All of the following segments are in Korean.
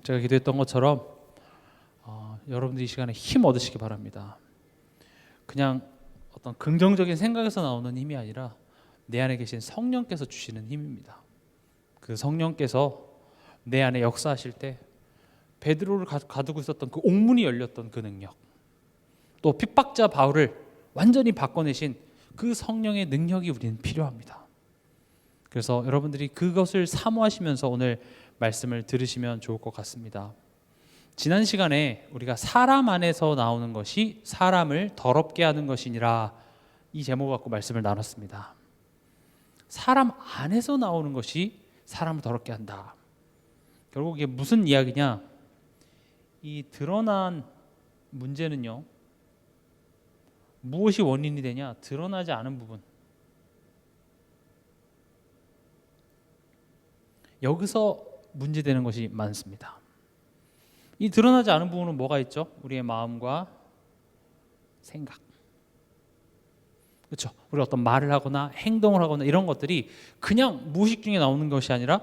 제가 기도했던 것처럼 여러분들이 이 시간에 힘 얻으시기 바랍니다. 그냥 어떤 긍정적인 생각에서 나오는 힘이 아니라 내 안에 계신 성령께서 주시는 힘입니다. 그 성령께서 내 안에 역사하실 때 베드로를 가두고 있었던 그 옥문이 열렸던 그 능력, 또 핍박자 바울을 완전히 바꿔내신 그 성령의 능력이 우리는 필요합니다. 그래서 여러분들이 그것을 사모하시면서 오늘 말씀을 들으시면 좋을 것 같습니다. 지난 시간에 우리가 사람 안에서 나오는 것이 사람을 더럽게 하는 것이니라, 이 제목을 갖고 말씀을 나눴습니다. 사람 안에서 나오는 것이 사람을 더럽게 한다. 결국 이게 무슨 이야기냐? 이 드러난 문제는요, 무엇이 원인이 되냐? 드러나지 않은 부분. 여기서 문제되는 것이 많습니다. 이 드러나지 않은 부분은 뭐가 있죠? 우리의 마음과 생각. 그렇죠? 우리가 어떤 말을 하거나 행동을 하거나 이런 것들이 그냥 무의식 중에 나오는 것이 아니라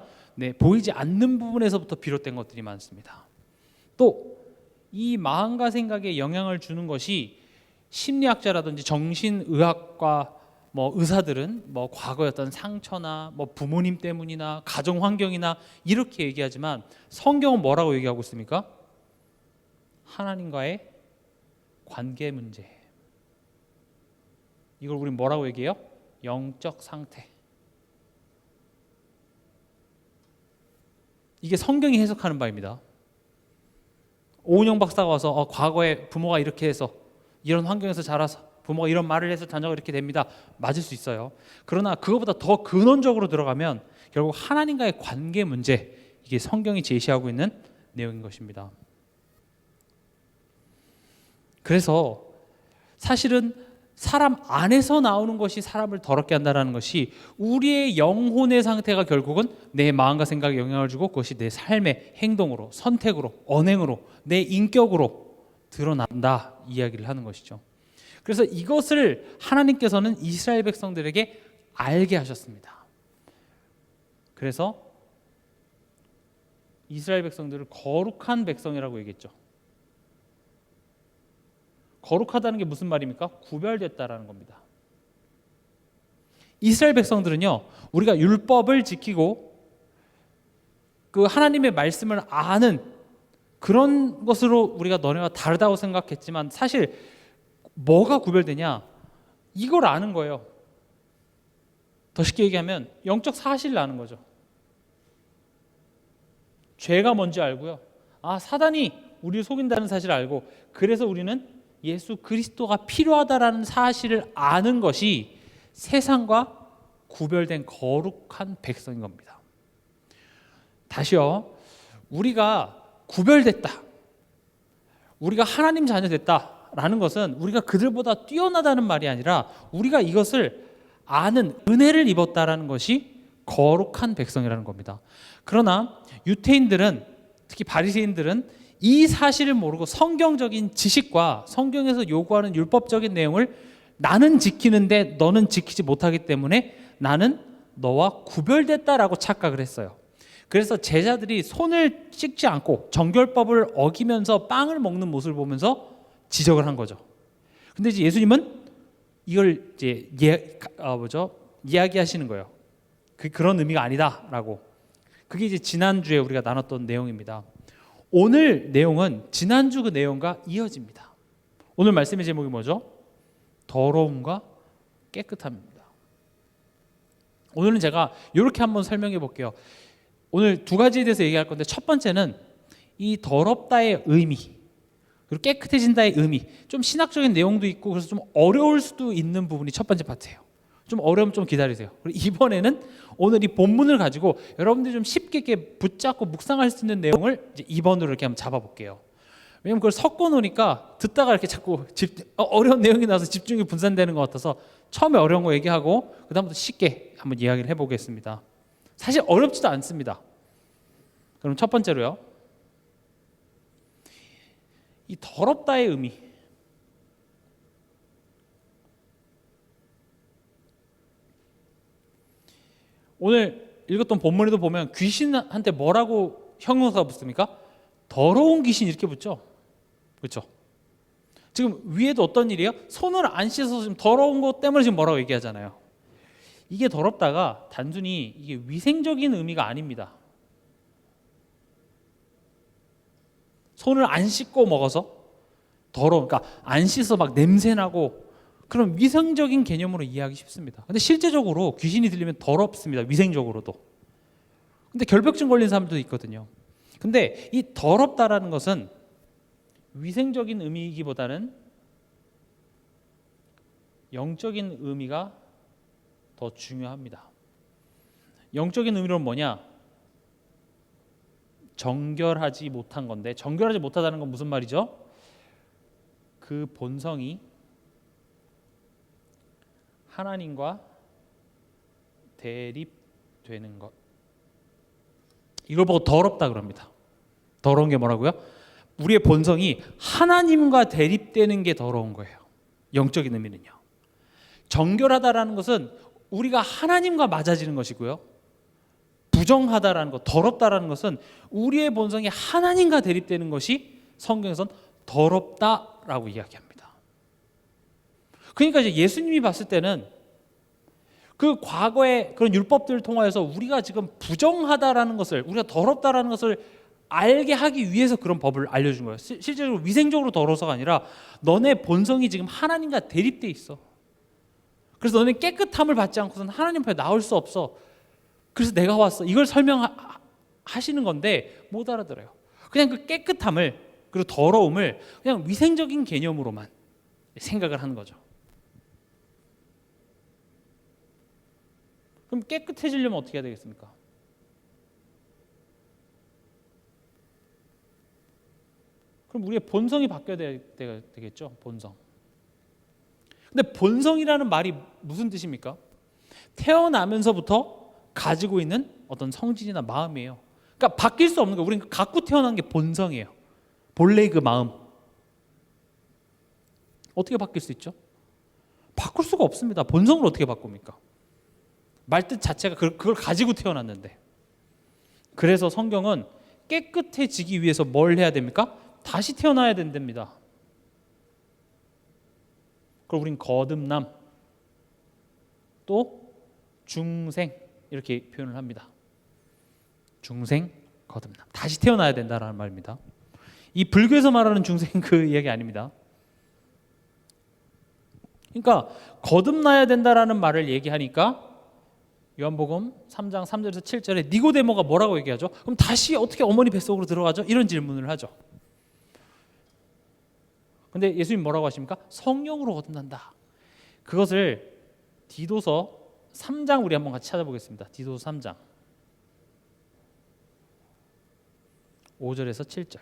보이지 않는 부분에서부터 비롯된 것들이 많습니다. 또 이 마음과 생각에 영향을 주는 것이 심리학자라든지 정신의학과 의사들은 과거의 어떤 상처나 부모님 때문이나 가정 환경이나 이렇게 얘기하지만 성경은 뭐라고 얘기하고 있습니까? 하나님과의 관계 문제. 이걸 우리 뭐라고 얘기해요? 영적 상태. 이게 성경이 해석하는 바입니다. 오은영 박사가 와서 과거에 부모가 이렇게 해서 이런 환경에서 자라서 부모가 이런 말을 해서 자녀가 이렇게 됩니다. 맞을 수 있어요. 그러나 그것보다 더 근원적으로 들어가면 결국 하나님과의 관계 문제, 이게 성경이 제시하고 있는 내용인 것입니다. 그래서 사실은 사람 안에서 나오는 것이 사람을 더럽게 한다는 것이 우리의 영혼의 상태가 결국은 내 마음과 생각에 영향을 주고 그것이 내 삶의 행동으로, 선택으로, 언행으로, 내 인격으로 드러난다, 이야기를 하는 것이죠. 그래서 이것을 하나님께서는 이스라엘 백성들에게 알게 하셨습니다. 그래서 이스라엘 백성들을 거룩한 백성이라고 얘기했죠. 거룩하다는 게 무슨 말입니까? 구별됐다라는 겁니다. 이스라엘 백성들은요, 우리가 율법을 지키고 그 하나님의 말씀을 아는 그런 것으로 우리가 너네와 다르다고 생각했지만 사실 뭐가 구별되냐? 이걸 아는 거예요. 더 쉽게 얘기하면 영적 사실을 아는 거죠. 죄가 뭔지 알고요. 사단이 우리를 속인다는 사실을 알고, 그래서 우리는 예수 그리스도가 필요하다라는 사실을 아는 것이 세상과 구별된 거룩한 백성인 겁니다. 다시요, 우리가 구별됐다, 우리가 하나님 자녀 됐다라는 것은 우리가 그들보다 뛰어나다는 말이 아니라 우리가 이것을 아는 은혜를 입었다라는 것이 거룩한 백성이라는 겁니다. 그러나 유태인들은, 특히 바리새인들은 이 사실을 모르고 성경적인 지식과 성경에서 요구하는 율법적인 내용을 나는 지키는데 너는 지키지 못하기 때문에 나는 너와 구별됐다라고 착각을 했어요. 그래서 제자들이 손을 씻지 않고 정결법을 어기면서 빵을 먹는 모습을 보면서 지적을 한 거죠. 근데 이제 예수님은 이걸 이제 이야기하시는 거예요. 그런 의미가 아니다라고. 그게 이제 지난주에 우리가 나눴던 내용입니다. 오늘 내용은 지난주 그 내용과 이어집니다. 오늘 말씀의 제목이 뭐죠? 더러움과 깨끗함입니다. 오늘은 제가 이렇게 한번 설명해 볼게요. 오늘 두 가지에 대해서 얘기할 건데, 첫 번째는 이 더럽다의 의미, 그리고 깨끗해진다의 의미, 좀 신학적인 내용도 있고 그래서 좀 어려울 수도 있는 부분이 첫 번째 파트예요. 좀 어려우면 좀 기다리세요. 그리고 이번에는 오늘 이 본문을 가지고 여러분들이 좀 쉽게 이렇게 붙잡고 묵상할 수 있는 내용을 이제 2번으로 이렇게 한번 잡아볼게요. 왜냐면 그걸 섞어 놓으니까 듣다가 이렇게 자꾸 어려운 내용이 나와서 집중이 분산되는 것 같아서 처음에 어려운 거 얘기하고 그다음부터 쉽게 한번 이야기를 해보겠습니다. 사실 어렵지도 않습니다. 그럼 첫 번째로요, 이 더럽다의 의미. 오늘 읽었던 본문에도 보면 귀신한테 뭐라고 형용사가 붙습니까? 더러운 귀신 이렇게 붙죠. 그렇죠? 지금 위에도 어떤 일이에요? 손을 안 씻어서 지금 더러운 것 때문에 지금 뭐라고 얘기하잖아요. 이게 더럽다가 단순히 이게 위생적인 의미가 아닙니다. 손을 안 씻고 먹어서 더러운, 그러니까 안 씻어 막 냄새나고 그런 위생적인 개념으로 이해하기 쉽습니다. 근데 실제적으로 귀신이 들리면 더럽습니다. 위생적으로도. 근데 결벽증 걸린 사람도 있거든요. 근데 이 더럽다라는 것은 위생적인 의미이기보다는 영적인 의미가 더 중요합니다. 영적인 의미로는 뭐냐? 정결하지 못한 건데, 정결하지 못하다는 건 무슨 말이죠? 그 본성이 하나님과 대립되는 것. 이걸 보고 더럽다 그럽니다. 더러운 게 뭐라고요? 우리의 본성이 하나님과 대립되는 게 더러운 거예요. 영적인 의미는요. 정결하다라는 것은 우리가 하나님과 맞아지는 것이고요. 부정하다라는 것, 더럽다라는 것은 우리의 본성이 하나님과 대립되는 것이 성경에선 더럽다라고 이야기합니다. 그러니까 이제 예수님이 봤을 때는 그 과거의 그런 율법들을 통하여서 우리가 지금 부정하다라는 것을, 우리가 더럽다라는 것을 알게 하기 위해서 그런 법을 알려준 거예요. 실제로 위생적으로 더러워서가 아니라 너네 본성이 지금 하나님과 대립돼 있어. 그래서 너네 깨끗함을 받지 않고서는 하나님 앞에 나올 수 없어. 그래서 내가 왔어. 이걸 설명하시는 건데 못 알아들어요. 그냥 그 깨끗함을, 그리고 더러움을 그냥 위생적인 개념으로만 생각을 하는 거죠. 그럼 깨끗해지려면 어떻게 해야 되겠습니까? 그럼 우리의 본성이 바뀌어야 되겠죠. 본성. 근데 본성이라는 말이 무슨 뜻입니까? 태어나면서부터 가지고 있는 어떤 성질이나 마음이에요. 그러니까 바뀔 수 없는 거예요. 우리는 갖고 태어난 게 본성이에요. 본래의 그 마음. 어떻게 바뀔 수 있죠? 바꿀 수가 없습니다. 본성을 어떻게 바꿉니까? 말뜻 자체가 그걸 가지고 태어났는데. 그래서 성경은 깨끗해지기 위해서 뭘 해야 됩니까? 다시 태어나야 된답니다. 그럼 우린 거듭남, 또 중생 이렇게 표현을 합니다. 중생, 거듭남. 다시 태어나야 된다라는 말입니다. 이 불교에서 말하는 중생 그 이야기 아닙니다. 그러니까 거듭나야 된다라는 말을 얘기하니까 요한복음 3장 3절에서 7절에 니고데모가 뭐라고 얘기하죠? 그럼 다시 어떻게 어머니 뱃속으로 들어가죠? 이런 질문을 하죠. 근데 예수님 뭐라고 하십니까? 성령으로 거듭난다. 그것을 디도서 3장 우리 한번 같이 찾아보겠습니다. 디도서 3장 5절에서 7절.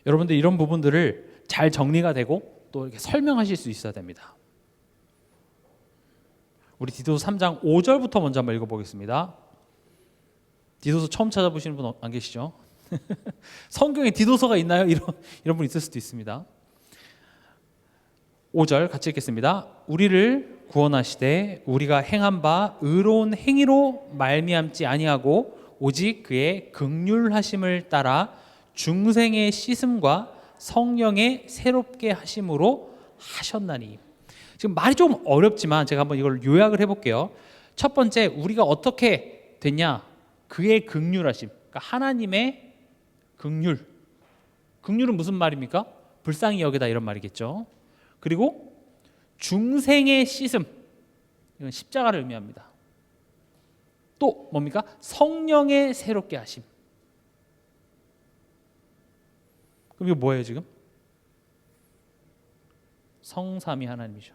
여러분들 이런 부분들을 잘 정리가 되고 또 이렇게 설명하실 수 있어야 됩니다. 우리 디도서 3장 5절부터 먼저 한번 읽어보겠습니다. 디도서 처음 찾아보시는 분 안 계시죠? 성경에 디도서가 있나요? 이런 분 있을 수도 있습니다. 5절 같이 읽겠습니다. 우리를 구원하시되 우리가 행한 바 의로운 행위로 말미암지 아니하고 오직 그의 긍휼하심을 따라 중생의 씻음과 성령의 새롭게 하심으로 하셨나니. 지금 말이 좀 어렵지만 제가 한번 이걸 요약을 해볼게요. 첫 번째, 우리가 어떻게 됐냐? 그의 긍휼하심, 그러니까 하나님의 긍휼. 긍휼은 무슨 말입니까? 불쌍히 여기다 이런 말이겠죠. 그리고 중생의 씻음, 이건 십자가를 의미합니다. 또 뭡니까? 성령의 새롭게 하심. 그럼 이거 뭐예요 지금? 성삼위 하나님이죠.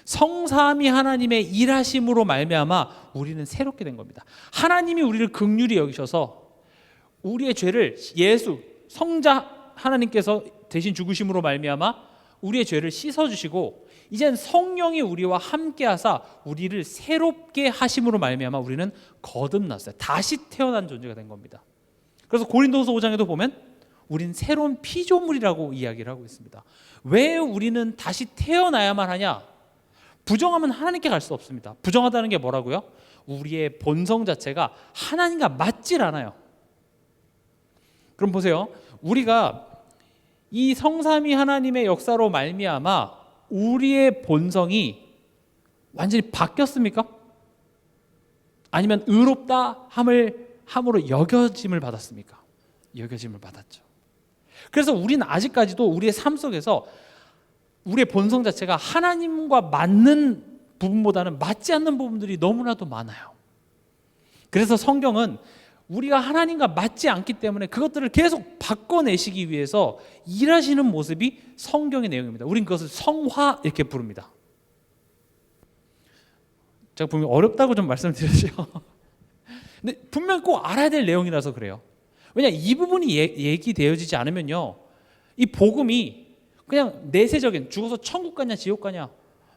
성삼위 하나님의 일하심으로 말미암아 우리는 새롭게 된 겁니다. 하나님이 우리를 긍휼히 여기셔서 우리의 죄를 예수 성자 하나님께서 대신 죽으심으로 말미암아 우리의 죄를 씻어주시고 이젠 성령이 우리와 함께하사 우리를 새롭게 하심으로 말미암아 우리는 거듭났어요. 다시 태어난 존재가 된 겁니다. 그래서 고린도서 5장에도 보면 우린 새로운 피조물이라고 이야기를 하고 있습니다. 왜 우리는 다시 태어나야만 하냐? 부정하면 하나님께 갈 수 없습니다. 부정하다는 게 뭐라고요? 우리의 본성 자체가 하나님과 맞질 않아요. 그럼 보세요. 우리가 이 성삼위 하나님의 역사로 말미암아 우리의 본성이 완전히 바뀌었습니까? 아니면 의롭다 함으로 여겨짐을 받았습니까? 여겨짐을 받았죠. 그래서 우리는 아직까지도 우리의 삶 속에서 우리의 본성 자체가 하나님과 맞는 부분보다는 맞지 않는 부분들이 너무나도 많아요. 그래서 성경은 우리가 하나님과 맞지 않기 때문에 그것들을 계속 바꿔내시기 위해서 일하시는 모습이 성경의 내용입니다. 우린 그것을 성화 이렇게 부릅니다. 제가 분명히 어렵다고 좀 말씀을 드렸죠. 근데 분명히 꼭 알아야 될 내용이라서 그래요. 왜냐, 이 부분이 얘기되어지지 않으면요, 이 복음이 그냥 내세적인, 죽어서 천국 가냐 지옥 가냐,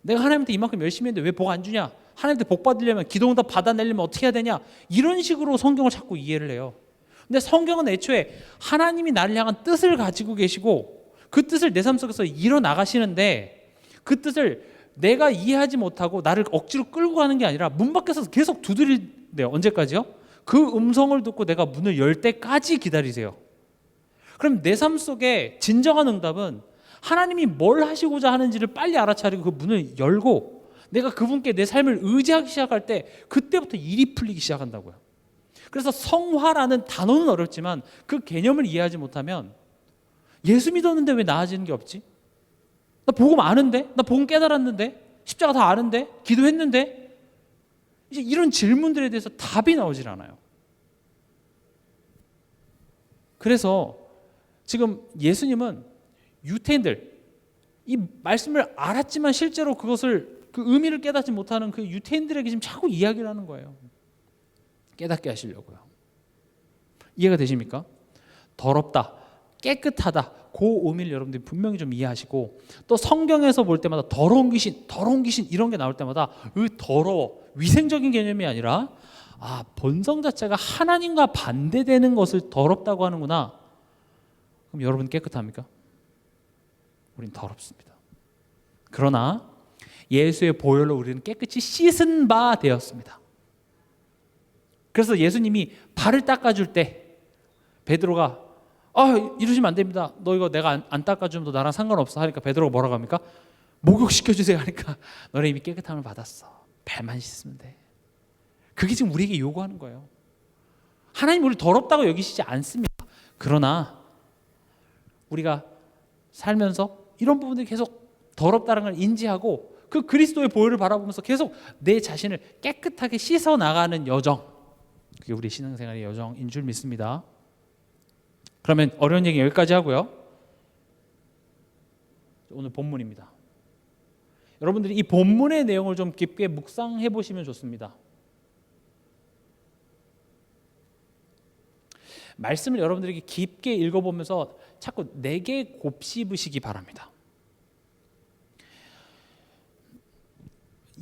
내가 하나님한테 이만큼 열심히 했는데 왜 복 안 주냐, 하나님한테 복 받으려면 기도응답 받아내려면 어떻게 해야 되냐, 이런 식으로 성경을 자꾸 이해를 해요. 근데 성경은 애초에 하나님이 나를 향한 뜻을 가지고 계시고 그 뜻을 내 삶 속에서 이뤄나가시는데, 그 뜻을 내가 이해하지 못하고 나를 억지로 끌고 가는 게 아니라 문 밖에서 계속 두드리네요. 언제까지요? 그 음성을 듣고 내가 문을 열 때까지 기다리세요. 그럼 내 삶 속에 진정한 응답은 하나님이 뭘 하시고자 하는지를 빨리 알아차리고 그 문을 열고 내가 그분께 내 삶을 의지하기 시작할 때 그때부터 일이 풀리기 시작한다고요. 그래서 성화라는 단어는 어렵지만 그 개념을 이해하지 못하면 예수 믿었는데 왜 나아지는 게 없지? 나 복음 아는데? 나 복음 깨달았는데? 십자가 다 아는데? 기도했는데? 이제 이런 질문들에 대해서 답이 나오질 않아요. 그래서 지금 예수님은 유대인들, 이 말씀을 알았지만 실제로 그것을 그 의미를 깨닫지 못하는 그 유대인들에게 지금 자꾸 이야기를 하는 거예요. 깨닫게 하시려고요. 이해가 되십니까? 더럽다, 깨끗하다, 그 의미를 여러분들이 분명히 좀 이해하시고, 또 성경에서 볼 때마다 더러운 귀신 이런 게 나올 때마다 더러워, 위생적인 개념이 아니라 본성 자체가 하나님과 반대되는 것을 더럽다고 하는구나. 그럼 여러분 깨끗합니까? 우린 더럽습니다. 그러나 예수의 보혈로 우리는 깨끗이 씻은 바 되었습니다. 그래서 예수님이 발을 닦아줄 때 베드로가 이러시면 안 됩니다. 너 이거 내가 안 닦아주면 너 나랑 상관없어 하니까 베드로가 뭐라고 합니까? 목욕시켜주세요 하니까 너네 이미 깨끗함을 받았어. 발만 씻으면 돼. 그게 지금 우리에게 요구하는 거예요. 하나님 우리를 더럽다고 여기시지 않습니다. 그러나 우리가 살면서 이런 부분들이 계속 더럽다는 걸 인지하고 그 그리스도의 보혈을 바라보면서 계속 내 자신을 깨끗하게 씻어 나가는 여정, 그게 우리 신앙생활의 여정인 줄 믿습니다. 그러면 어려운 얘기 여기까지 하고요. 오늘 본문입니다. 여러분들이 이 본문의 내용을 좀 깊게 묵상해 보시면 좋습니다. 말씀을 여러분들에게 깊게 읽어보면서 자꾸 내게 곱씹으시기 바랍니다.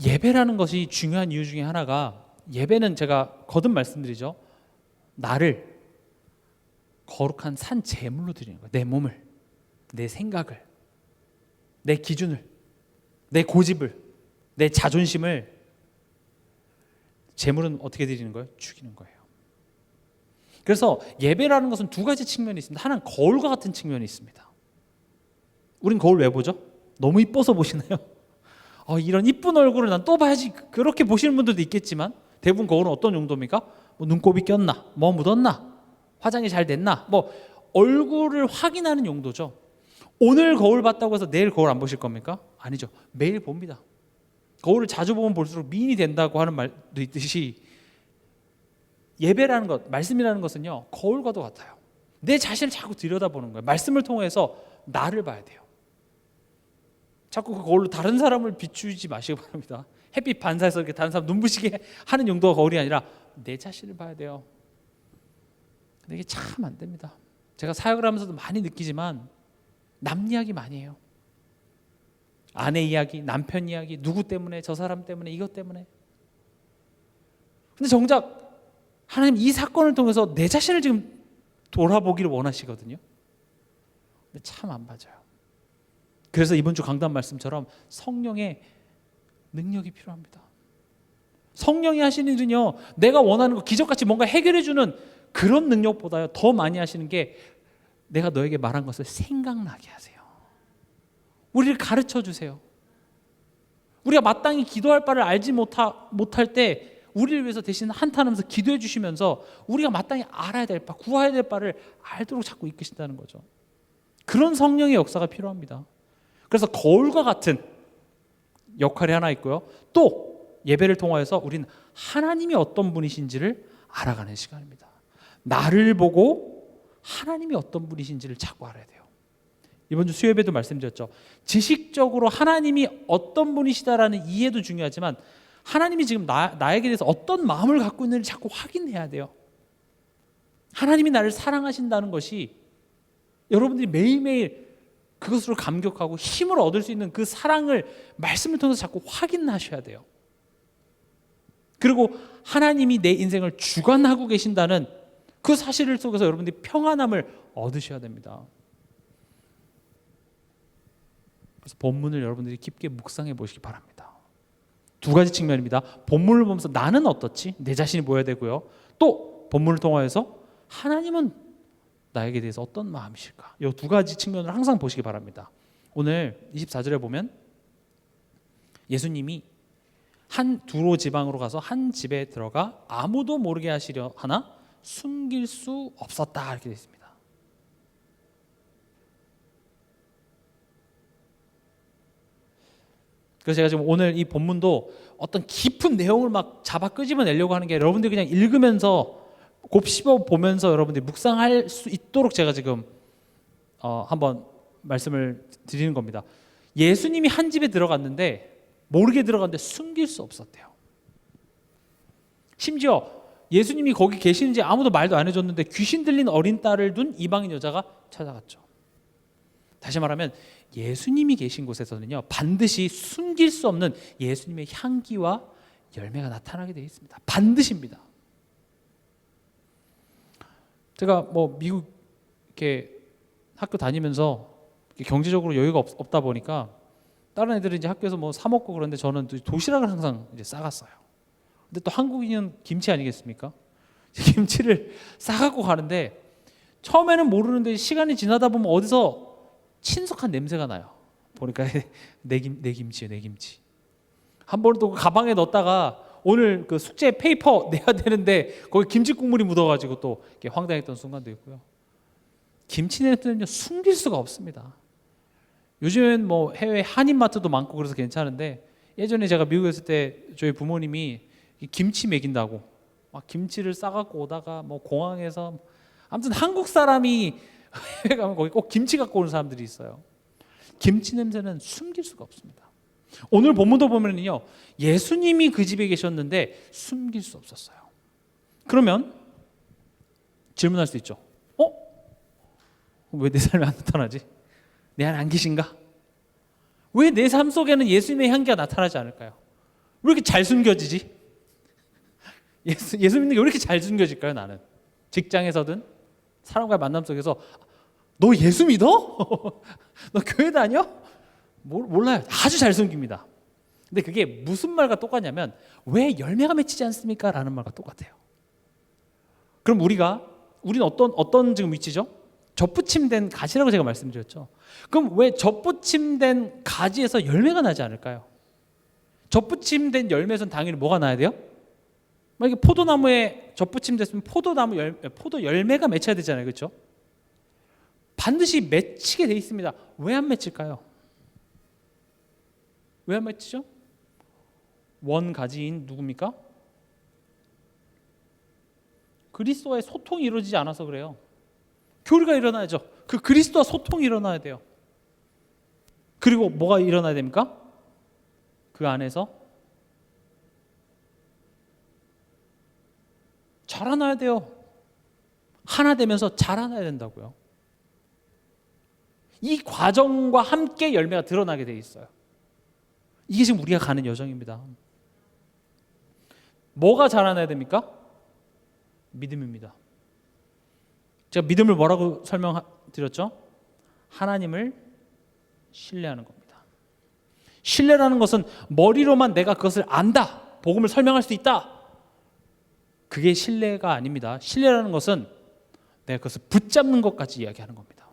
예배라는 것이 중요한 이유 중에 하나가, 예배는 제가 거듭 말씀드리죠, 나를 거룩한 산 제물로 드리는 거예요. 내 몸을, 내 생각을, 내 기준을, 내 고집을, 내 자존심을 제물은 어떻게 드리는 거예요? 죽이는 거예요. 그래서 예배라는 것은 두 가지 측면이 있습니다. 하나는 거울과 같은 측면이 있습니다. 우린 거울 왜 보죠? 너무 이뻐서 보시나요? 이런 이쁜 얼굴을 난 또 봐야지, 그렇게 보시는 분들도 있겠지만 대부분 거울은 어떤 용도입니까? 눈곱이 꼈나? 뭐 묻었나? 화장이 잘 됐나? 얼굴을 확인하는 용도죠. 오늘 거울 봤다고 해서 내일 거울 안 보실 겁니까? 아니죠. 매일 봅니다. 거울을 자주 보면 볼수록 미인이 된다고 하는 말도 있듯이 예배라는 것, 말씀이라는 것은요, 거울과도 같아요. 내 자신을 자꾸 들여다보는 거예요. 말씀을 통해서 나를 봐야 돼요. 자꾸 그 거울로 다른 사람을 비추지 마시기 바랍니다. 햇빛 반사해서 이렇게 다른 사람 눈부시게 하는 용도가 거울이 아니라 내 자신을 봐야 돼요. 근데 이게 참 안 됩니다. 제가 사역을 하면서도 많이 느끼지만 남 이야기 많이 해요. 아내 이야기, 남편 이야기, 누구 때문에, 저 사람 때문에, 이것 때문에. 근데 정작 하나님 이 사건을 통해서 내 자신을 지금 돌아보기를 원하시거든요. 근데 참 안 맞아요. 그래서 이번 주 강단 말씀처럼 성령의 능력이 필요합니다. 성령이 하시는 일은요, 내가 원하는 거 기적같이 뭔가 해결해주는 그런 능력보다요 더 많이 하시는 게 내가 너에게 말한 것을 생각나게 하세요. 우리를 가르쳐 주세요. 우리가 마땅히 기도할 바를 알지 못할 때 우리를 위해서 대신 한탄하면서 기도해 주시면서 우리가 마땅히 알아야 될 바, 구해야 될 바를 알도록 자꾸 이끄신다는 거죠. 그런 성령의 역사가 필요합니다. 그래서 거울과 같은 역할이 하나 있고요. 또 예배를 통하여서 우리는 하나님이 어떤 분이신지를 알아가는 시간입니다. 나를 보고 하나님이 어떤 분이신지를 자꾸 알아야 돼요. 이번 주 수요예배도 말씀드렸죠. 지식적으로 하나님이 어떤 분이시다라는 이해도 중요하지만 하나님이 지금 나에게 대해서 어떤 마음을 갖고 있는지 자꾸 확인해야 돼요. 하나님이 나를 사랑하신다는 것이 여러분들이 매일매일 그것으로 감격하고 힘을 얻을 수 있는 그 사랑을 말씀을 통해서 자꾸 확인하셔야 돼요. 그리고 하나님이 내 인생을 주관하고 계신다는 그 사실 속에서 여러분들이 평안함을 얻으셔야 됩니다. 그래서 본문을 여러분들이 깊게 묵상해 보시기 바랍니다. 두 가지 측면입니다. 본문을 보면서 나는 어떻지? 내 자신이 보여야 되고요. 또 본문을 통하여서 하나님은 나에게 대해서 어떤 마음이실까? 이 두 가지 측면을 항상 보시기 바랍니다. 오늘 24절에 보면 예수님이 한 두로 지방으로 가서 한 집에 들어가 아무도 모르게 하시려 하나 숨길 수 없었다 이렇게 되어 있습니다. 그래서 제가 지금 오늘 이 본문도 어떤 깊은 내용을 막 잡아 끄집어내려고 하는 게 여러분들이 그냥 읽으면서 곱씹어 보면서 여러분들이 묵상할 수 있도록 제가 지금 한번 말씀을 드리는 겁니다. 예수님이 한 집에 들어갔는데 모르게 들어갔는데 숨길 수 없었대요. 심지어 예수님이 거기 계시는지 아무도 말도 안 해줬는데 귀신 들린 어린 딸을 둔 이방인 여자가 찾아갔죠. 다시 말하면 예수님이 계신 곳에서는요 반드시 숨길 수 없는 예수님의 향기와 열매가 나타나게 되어 있습니다. 반드시입니다. 제가 뭐 미국 이렇게 학교 다니면서 경제적으로 여유가 없다 보니까 다른 애들은 이제 학교에서 뭐 사 먹고 그런데 저는 도시락을 항상 이제 싸갔어요. 근데 또 한국인은 김치 아니겠습니까? 김치를 싸갖고 가는데 처음에는 모르는데 시간이 지나다 보면 어디서 친숙한 냄새가 나요. 보니까 내 김치예요, 내 김치. 한 번 또 가방에 넣었다가 오늘 그 숙제 페이퍼 내야 되는데 거기 김치 국물이 묻어가지고 또 이렇게 황당했던 순간도 있고요. 김치 냄새는요 숨길 수가 없습니다. 요즘엔 뭐 해외 한인마트도 많고 그래서 괜찮은데 예전에 제가 미국에 있을 때 저희 부모님이 김치 먹인다고 막 김치를 싸갖고 오다가 뭐 공항에서 아무튼 한국 사람이 해외 가면 거기 꼭 김치 갖고 오는 사람들이 있어요. 김치 냄새는 숨길 수가 없습니다. 오늘 본문도 보면은요 예수님이 그 집에 계셨는데 숨길 수 없었어요. 그러면 질문할 수 있죠. 왜 내 삶에 안 나타나지? 내 안에 안 계신가? 왜 내 삶 속에는 예수님의 향기가 나타나지 않을까요? 왜 이렇게 잘 숨겨지지? 예수 믿는 게 왜 이렇게 잘 숨겨질까요? 나는 직장에서든 사람과의 만남 속에서 너 예수 믿어? 너 교회 다녀? 몰라요. 아주 잘 숨깁니다. 근데 그게 무슨 말과 똑같냐면 왜 열매가 맺히지 않습니까? 라는 말과 똑같아요. 그럼 우리는 어떤 지금 위치죠? 접붙임된 가지라고 제가 말씀드렸죠. 그럼 왜 접붙임된 가지에서 열매가 나지 않을까요? 접붙임된 열매에서는 당연히 뭐가 나야 돼요? 만약에 포도나무에 접붙임됐으면 포도 열매가 맺혀야 되잖아요. 그렇죠? 반드시 맺히게 돼 있습니다. 왜 안 맺힐까요? 왜 안 맺히죠? 원가지인 누굽니까? 그리스도와의 소통이 이루어지지 않아서 그래요. 교류가 일어나야죠. 그 그리스도와 소통이 일어나야 돼요. 그리고 뭐가 일어나야 됩니까? 그 안에서 자라나야 돼요. 하나 되면서 자라나야 된다고요. 이 과정과 함께 열매가 드러나게 돼 있어요. 이게 지금 우리가 가는 여정입니다. 뭐가 자라나야 됩니까? 믿음입니다. 제가 믿음을 뭐라고 설명드렸죠? 하나님을 신뢰하는 겁니다. 신뢰라는 것은 머리로만 내가 그것을 안다, 복음을 설명할 수 있다, 그게 신뢰가 아닙니다. 신뢰라는 것은 내가 그것을 붙잡는 것까지 이야기하는 겁니다.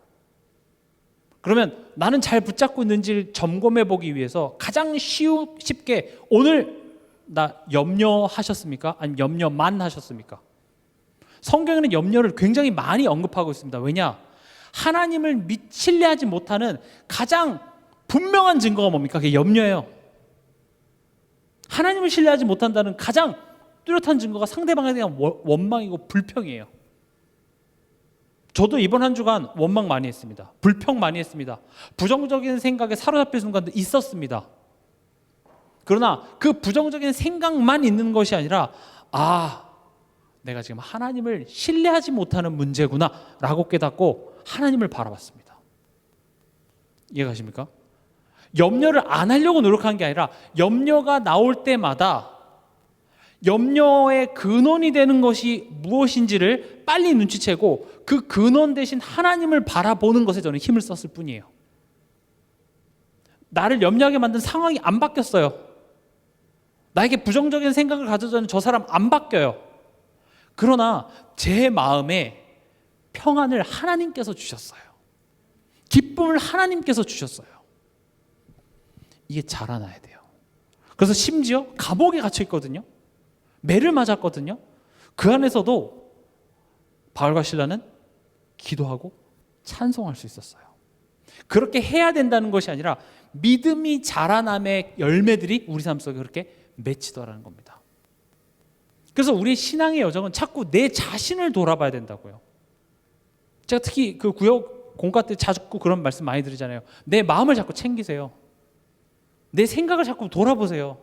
그러면 나는 잘 붙잡고 있는지를 점검해 보기 위해서 가장 쉽게 오늘 나 염려하셨습니까? 아니면 염려만 하셨습니까? 성경에는 염려를 굉장히 많이 언급하고 있습니다. 왜냐? 하나님을 신뢰하지 못하는 가장 분명한 증거가 뭡니까? 그게 염려예요. 하나님을 신뢰하지 못한다는 가장 뚜렷한 증거가 상대방에 대한 원망이고 불평이에요. 저도 이번 한 주간 원망 많이 했습니다. 불평 많이 했습니다. 부정적인 생각에 사로잡힌 순간도 있었습니다. 그러나 그 부정적인 생각만 있는 것이 아니라 내가 지금 하나님을 신뢰하지 못하는 문제구나 라고 깨닫고 하나님을 바라봤습니다. 이해가십니까? 염려를 안 하려고 노력한 게 아니라 염려가 나올 때마다 염려의 근원이 되는 것이 무엇인지를 빨리 눈치채고 그 근원 대신 하나님을 바라보는 것에 저는 힘을 썼을 뿐이에요. 나를 염려하게 만든 상황이 안 바뀌었어요. 나에게 부정적인 생각을 가져주는 저 사람 안 바뀌어요. 그러나 제 마음에 평안을 하나님께서 주셨어요. 기쁨을 하나님께서 주셨어요. 이게 자라나야 돼요. 그래서 심지어 감옥에 갇혀 있거든요. 매를 맞았거든요. 그 안에서도 바울과 실라는 기도하고 찬송할 수 있었어요. 그렇게 해야 된다는 것이 아니라 믿음이 자라남의 열매들이 우리 삶 속에 그렇게 맺히더라는 겁니다. 그래서 우리 신앙의 여정은 자꾸 내 자신을 돌아봐야 된다고요. 제가 특히 그 구역 공과 때 자꾸 그런 말씀 많이 드리잖아요. 내 마음을 자꾸 챙기세요. 내 생각을 자꾸 돌아보세요.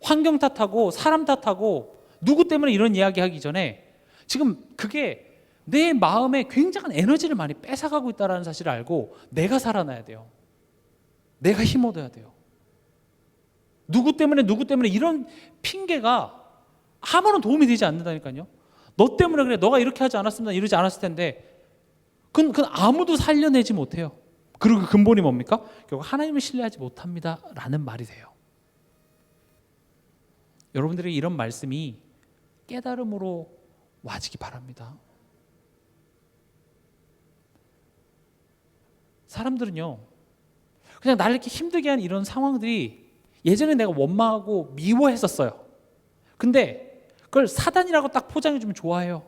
환경 탓하고 사람 탓하고 누구 때문에 이런 이야기 하기 전에 지금 그게 내 마음에 굉장한 에너지를 많이 뺏어가고 있다는 사실을 알고 내가 살아나야 돼요. 내가 힘 얻어야 돼요. 누구 때문에 이런 핑계가 아무런 도움이 되지 않는다니까요. 너 때문에 그래, 너가 이렇게 하지 않았으면 이러지 않았을 텐데 그건 아무도 살려내지 못해요. 그리고 그 근본이 뭡니까? 결국 하나님을 신뢰하지 못합니다 라는 말이 돼요. 여러분들의 이런 말씀이 깨달음으로 와지기 바랍니다. 사람들은요, 그냥 나를 이렇게 힘들게 한 이런 상황들이 예전에 내가 원망하고 미워했었어요. 근데 그걸 사단이라고 딱 포장해주면 좋아해요.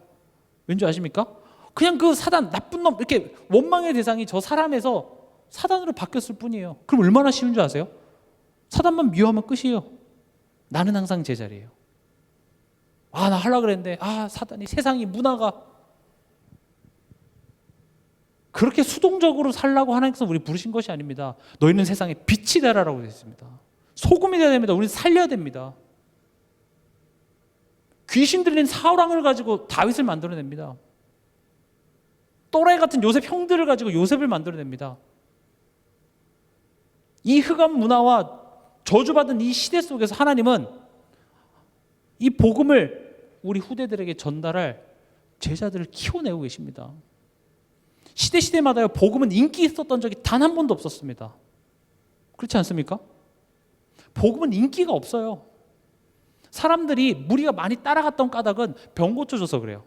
왠지 아십니까? 그냥 그 사단, 나쁜 놈, 이렇게 원망의 대상이 저 사람에서 사단으로 바뀌었을 뿐이에요. 그럼 얼마나 쉬운 줄 아세요? 사단만 미워하면 끝이에요. 나는 항상 제자리예요. 나 하려고 그랬는데 사단이, 세상이, 문화가 그렇게 수동적으로 살라고 하나님께서 우리 부르신 것이 아닙니다. 너희는 세상에 빛이 되라라고 되어 있습니다. 소금이 되어야 됩니다. 우리는 살려야 됩니다. 귀신 들린 사울왕을 가지고 다윗을 만들어냅니다. 또라이 같은 요셉 형들을 가지고 요셉을 만들어냅니다. 이 흑암 문화와 저주받은 이 시대 속에서 하나님은 이 복음을 우리 후대들에게 전달할 제자들을 키워내고 계십니다. 시대마다요, 복음은 인기 있었던 적이 단 한 번도 없었습니다. 그렇지 않습니까? 복음은 인기가 없어요. 사람들이 무리가 많이 따라갔던 까닭은 병 고쳐줘서 그래요.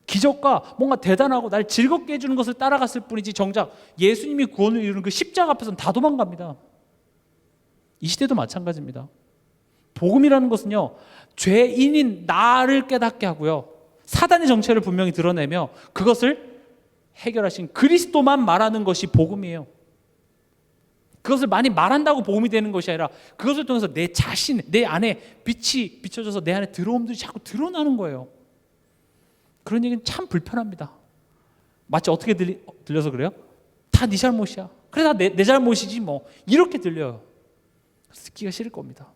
기적과 뭔가 대단하고 날 즐겁게 해주는 것을 따라갔을 뿐이지 정작 예수님이 구원을 이루는 그 십자가 앞에서는 다 도망갑니다. 이 시대도 마찬가지입니다. 복음이라는 것은요, 죄인인 나를 깨닫게 하고요, 사단의 정체를 분명히 드러내며 그것을 해결하신 그리스도만 말하는 것이 복음이에요. 그것을 많이 말한다고 복음이 되는 것이 아니라 그것을 통해서 내 자신, 내 안에 빛이 비춰져서 내 안에 들어옴들이 자꾸 드러나는 거예요. 그런 얘기는 참 불편합니다. 마치 어떻게 들려서 그래요? 다 네 잘못이야. 그래, 다 내 잘못이지 뭐. 이렇게 들려요. 듣기가 싫을 겁니다.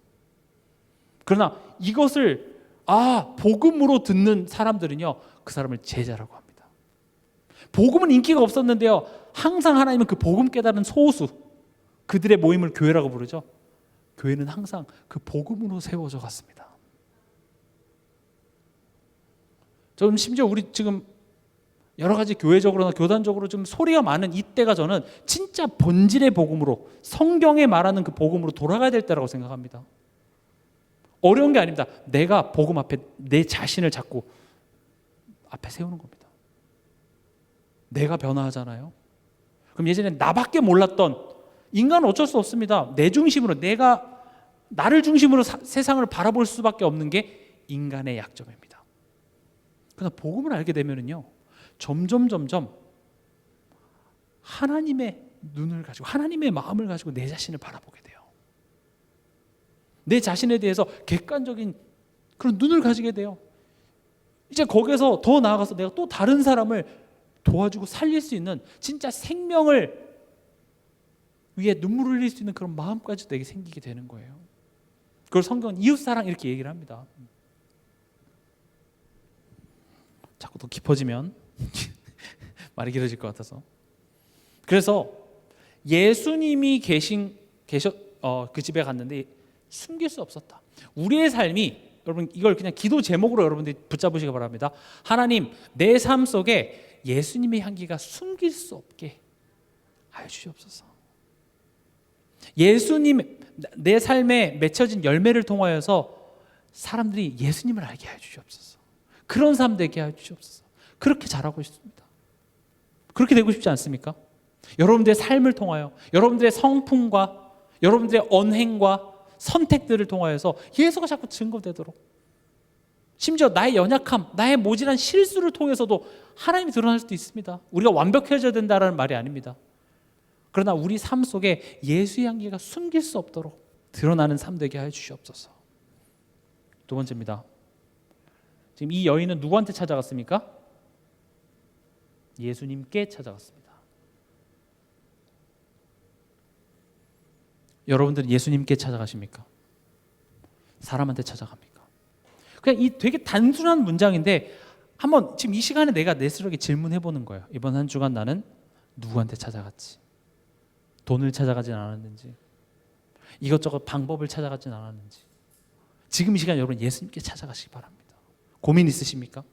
그러나 이것을 복음으로 듣는 사람들은요, 그 사람을 제자라고 합니다. 복음은 인기가 없었는데요, 항상 하나님은 그 복음 깨달은 소수, 그들의 모임을 교회라고 부르죠. 교회는 항상 그 복음으로 세워져 갔습니다. 저는 심지어 우리 지금 여러 가지 교회적으로나 교단적으로 좀 소리가 많은 이때가 저는 진짜 본질의 복음으로, 성경에 말하는 그 복음으로 돌아가야 될 때라고 생각합니다. 어려운 게 아닙니다. 내가 복음 앞에 내 자신을 자꾸 앞에 세우는 겁니다. 내가 변화하잖아요. 그럼 예전에 나밖에 몰랐던, 인간은 어쩔 수 없습니다. 내 중심으로, 내가 나를 중심으로 세상을 바라볼 수밖에 없는 게 인간의 약점입니다. 그러나 복음을 알게 되면은요, 점점 하나님의 눈을 가지고, 하나님의 마음을 가지고 내 자신을 바라보게 돼요. 내 자신에 대해서 객관적인 그런 눈을 가지게 돼요. 이제 거기에서 더 나아가서 내가 또 다른 사람을 도와주고 살릴 수 있는, 진짜 생명을 위해 눈물을 흘릴 수 있는 그런 마음까지 내게 생기게 되는 거예요. 그걸 성경은 이웃사랑 이렇게 얘기를 합니다. 자꾸 더 깊어지면 말이 길어질 것 같아서. 그래서 예수님이 그 집에 갔는데 숨길 수 없었다. 우리의 삶이, 여러분 이걸 그냥 기도 제목으로 여러분들이 붙잡으시기 바랍니다. 하나님, 내 삶 속에 예수님의 향기가 숨길 수 없게 하여 주시옵소서. 예수님, 내 삶에 맺혀진 열매를 통하여서 사람들이 예수님을 알게 하여 주시옵소서. 그런 삶 되게 하여 주시옵소서. 그렇게 자라고 싶습니다. 그렇게 되고 싶지 않습니까? 여러분들의 삶을 통하여, 여러분들의 성품과 여러분들의 언행과 선택들을 통하여서 예수가 자꾸 증거되도록, 심지어 나의 연약함, 나의 모질한 실수를 통해서도 하나님이 드러날 수도 있습니다. 우리가 완벽해져야 된다는 말이 아닙니다. 그러나 우리 삶 속에 예수의 향기가 숨길 수 없도록 드러나는 삶 되게 하여 주시옵소서. 두 번째입니다. 지금 이 여인은 누구한테 찾아갔습니까? 예수님께 찾아갔습니다. 여러분들은 예수님께 찾아가십니까? 사람한테 찾아갑니까? 그냥 이 되게 단순한 문장인데 한번 지금 이 시간에 내가 내 스스로에게 질문해 보는 거예요. 이번 한 주간 나는 누구한테 찾아갔지? 돈을 찾아가진 않았는지, 이것저것 방법을 찾아가진 않았는지. 지금 이 시간 여러분 예수님께 찾아가시기 바랍니다. 고민 있으십니까?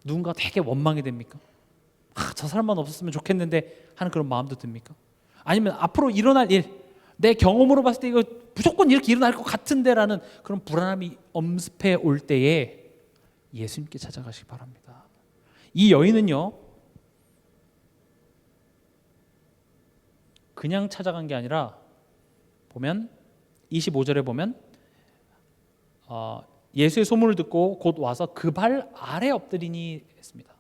누군가 되게 원망이 됩니까? 저 사람만 없었으면 좋겠는데 하는 그런 마음도 듭니까? 아니면 앞으로 일어날 일, 내 경험으로 봤을 때 이거 무조건 이렇게 일어날 것 같은데라는 그런 불안함이 엄습해 올 때에 예수님께 찾아가시기 바랍니다. 이 여인은요, 그냥 찾아간 게 아니라 보면 25절에 보면 예수의 소문을 듣고 곧 와서 그 발 아래 엎드리니 했습니다.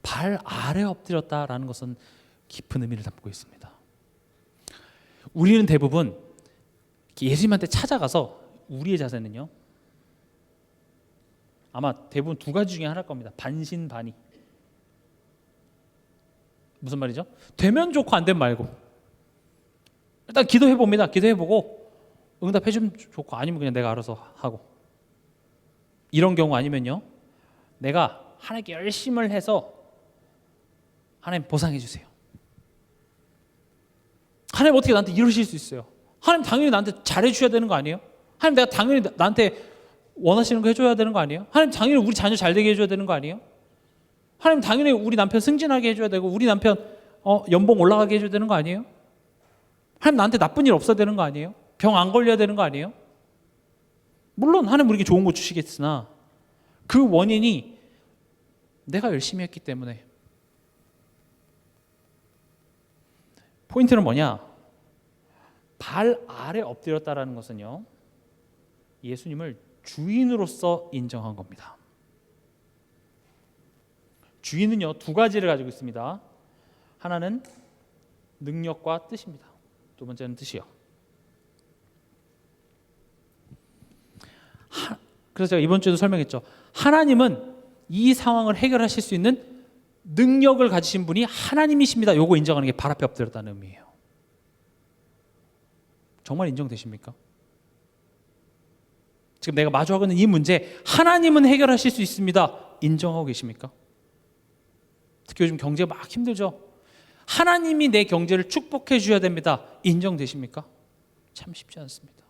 발 아래 엎드렸다라는 것은 깊은 의미를 담고 있습니다. 우리는 대부분 예수님한테 찾아가서 우리의 자세는요, 아마 대부분 두 가지 중에 하나일 겁니다. 반신반의. 무슨 말이죠? 되면 좋고 안 되면 말고. 일단 기도해 봅니다. 기도해 보고 응답해 주면 좋고, 아니면 그냥 내가 알아서 하고. 이런 경우 아니면요, 내가 하나님께 열심을 해서 하나님 보상해 주세요. 하나님 어떻게 나한테 이러실 수 있어요? 하나님 당연히 나한테 잘해 주셔야 되는 거 아니에요? 하나님 내가 당연히 나한테 원하시는 거 해줘야 되는 거 아니에요? 하나님 당연히 우리 자녀 잘 되게 해줘야 되는 거 아니에요? 하나님 당연히 우리 남편 승진하게 해줘야 되고, 우리 남편 연봉 올라가게 해줘야 되는 거 아니에요? 하나님 나한테 나쁜 일 없어야 되는 거 아니에요? 병 안 걸려야 되는 거 아니에요? 물론 하나님 우리에게 좋은 거 주시겠으나 그 원인이 내가 열심히 했기 때문에. 포인트는 뭐냐? 발 아래 엎드렸다라는 것은요, 예수님을 주인으로서 인정한 겁니다. 주인은요, 두 가지를 가지고 있습니다. 하나는 능력과 뜻입니다. 두 번째는 뜻이요. 그래서 제가 이번 주에도 설명했죠. 하나님은 이 상황을 해결하실 수 있는 능력을 가지신 분이 하나님이십니다. 요거 인정하는 게 발 앞에 엎드렸다는 의미예요. 정말 인정되십니까? 지금 내가 마주하고 있는 이 문제, 하나님은 해결하실 수 있습니다. 인정하고 계십니까? 특히 요즘 경제가 막 힘들죠. 하나님이 내 경제를 축복해 주셔야 됩니다. 인정되십니까? 참 쉽지 않습니다.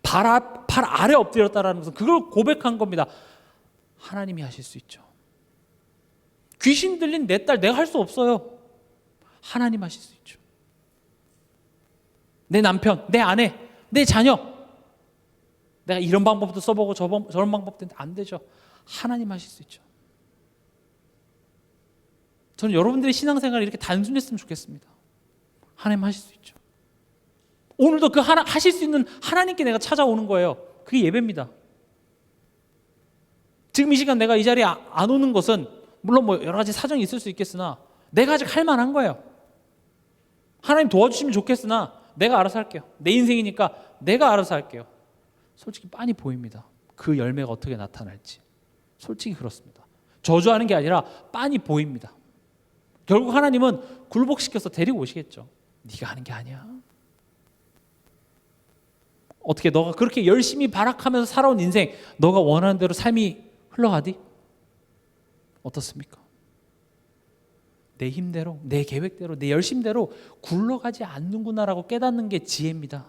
발 아래 엎드렸다라는 것은 그걸 고백한 겁니다. 하나님이 하실 수 있죠. 귀신 들린 내 딸 내가 할 수 없어요. 하나님 하실 수 있죠. 내 남편, 내 아내, 내 자녀, 내가 이런 방법도 써보고 저런 방법도 했는데 안 되죠. 하나님 하실 수 있죠. 저는 여러분들의 신앙생활이 이렇게 단순했으면 좋겠습니다. 하나님 하실 수 있죠. 오늘도 그 하실 수 있는 하나님께 내가 찾아오는 거예요. 그게 예배입니다. 지금 이 시간 내가 이 자리에 안 오는 것은 물론 뭐 여러 가지 사정이 있을 수 있겠으나 내가 아직 할 만한 거예요. 하나님 도와주시면 좋겠으나 내가 알아서 할게요. 내 인생이니까 내가 알아서 할게요. 솔직히 빤히 보입니다. 그 열매가 어떻게 나타날지. 솔직히 그렇습니다. 저주하는 게 아니라 빤히 보입니다. 결국 하나님은 굴복시켜서 데리고 오시겠죠. 네가 하는 게 아니야. 어떻게 너가 그렇게 열심히 발악하면서 살아온 인생, 너가 원하는 대로 삶이 흘러가디? 어떻습니까? 내 힘대로, 내 계획대로, 내 열심대로 굴러가지 않는구나라고 깨닫는 게 지혜입니다.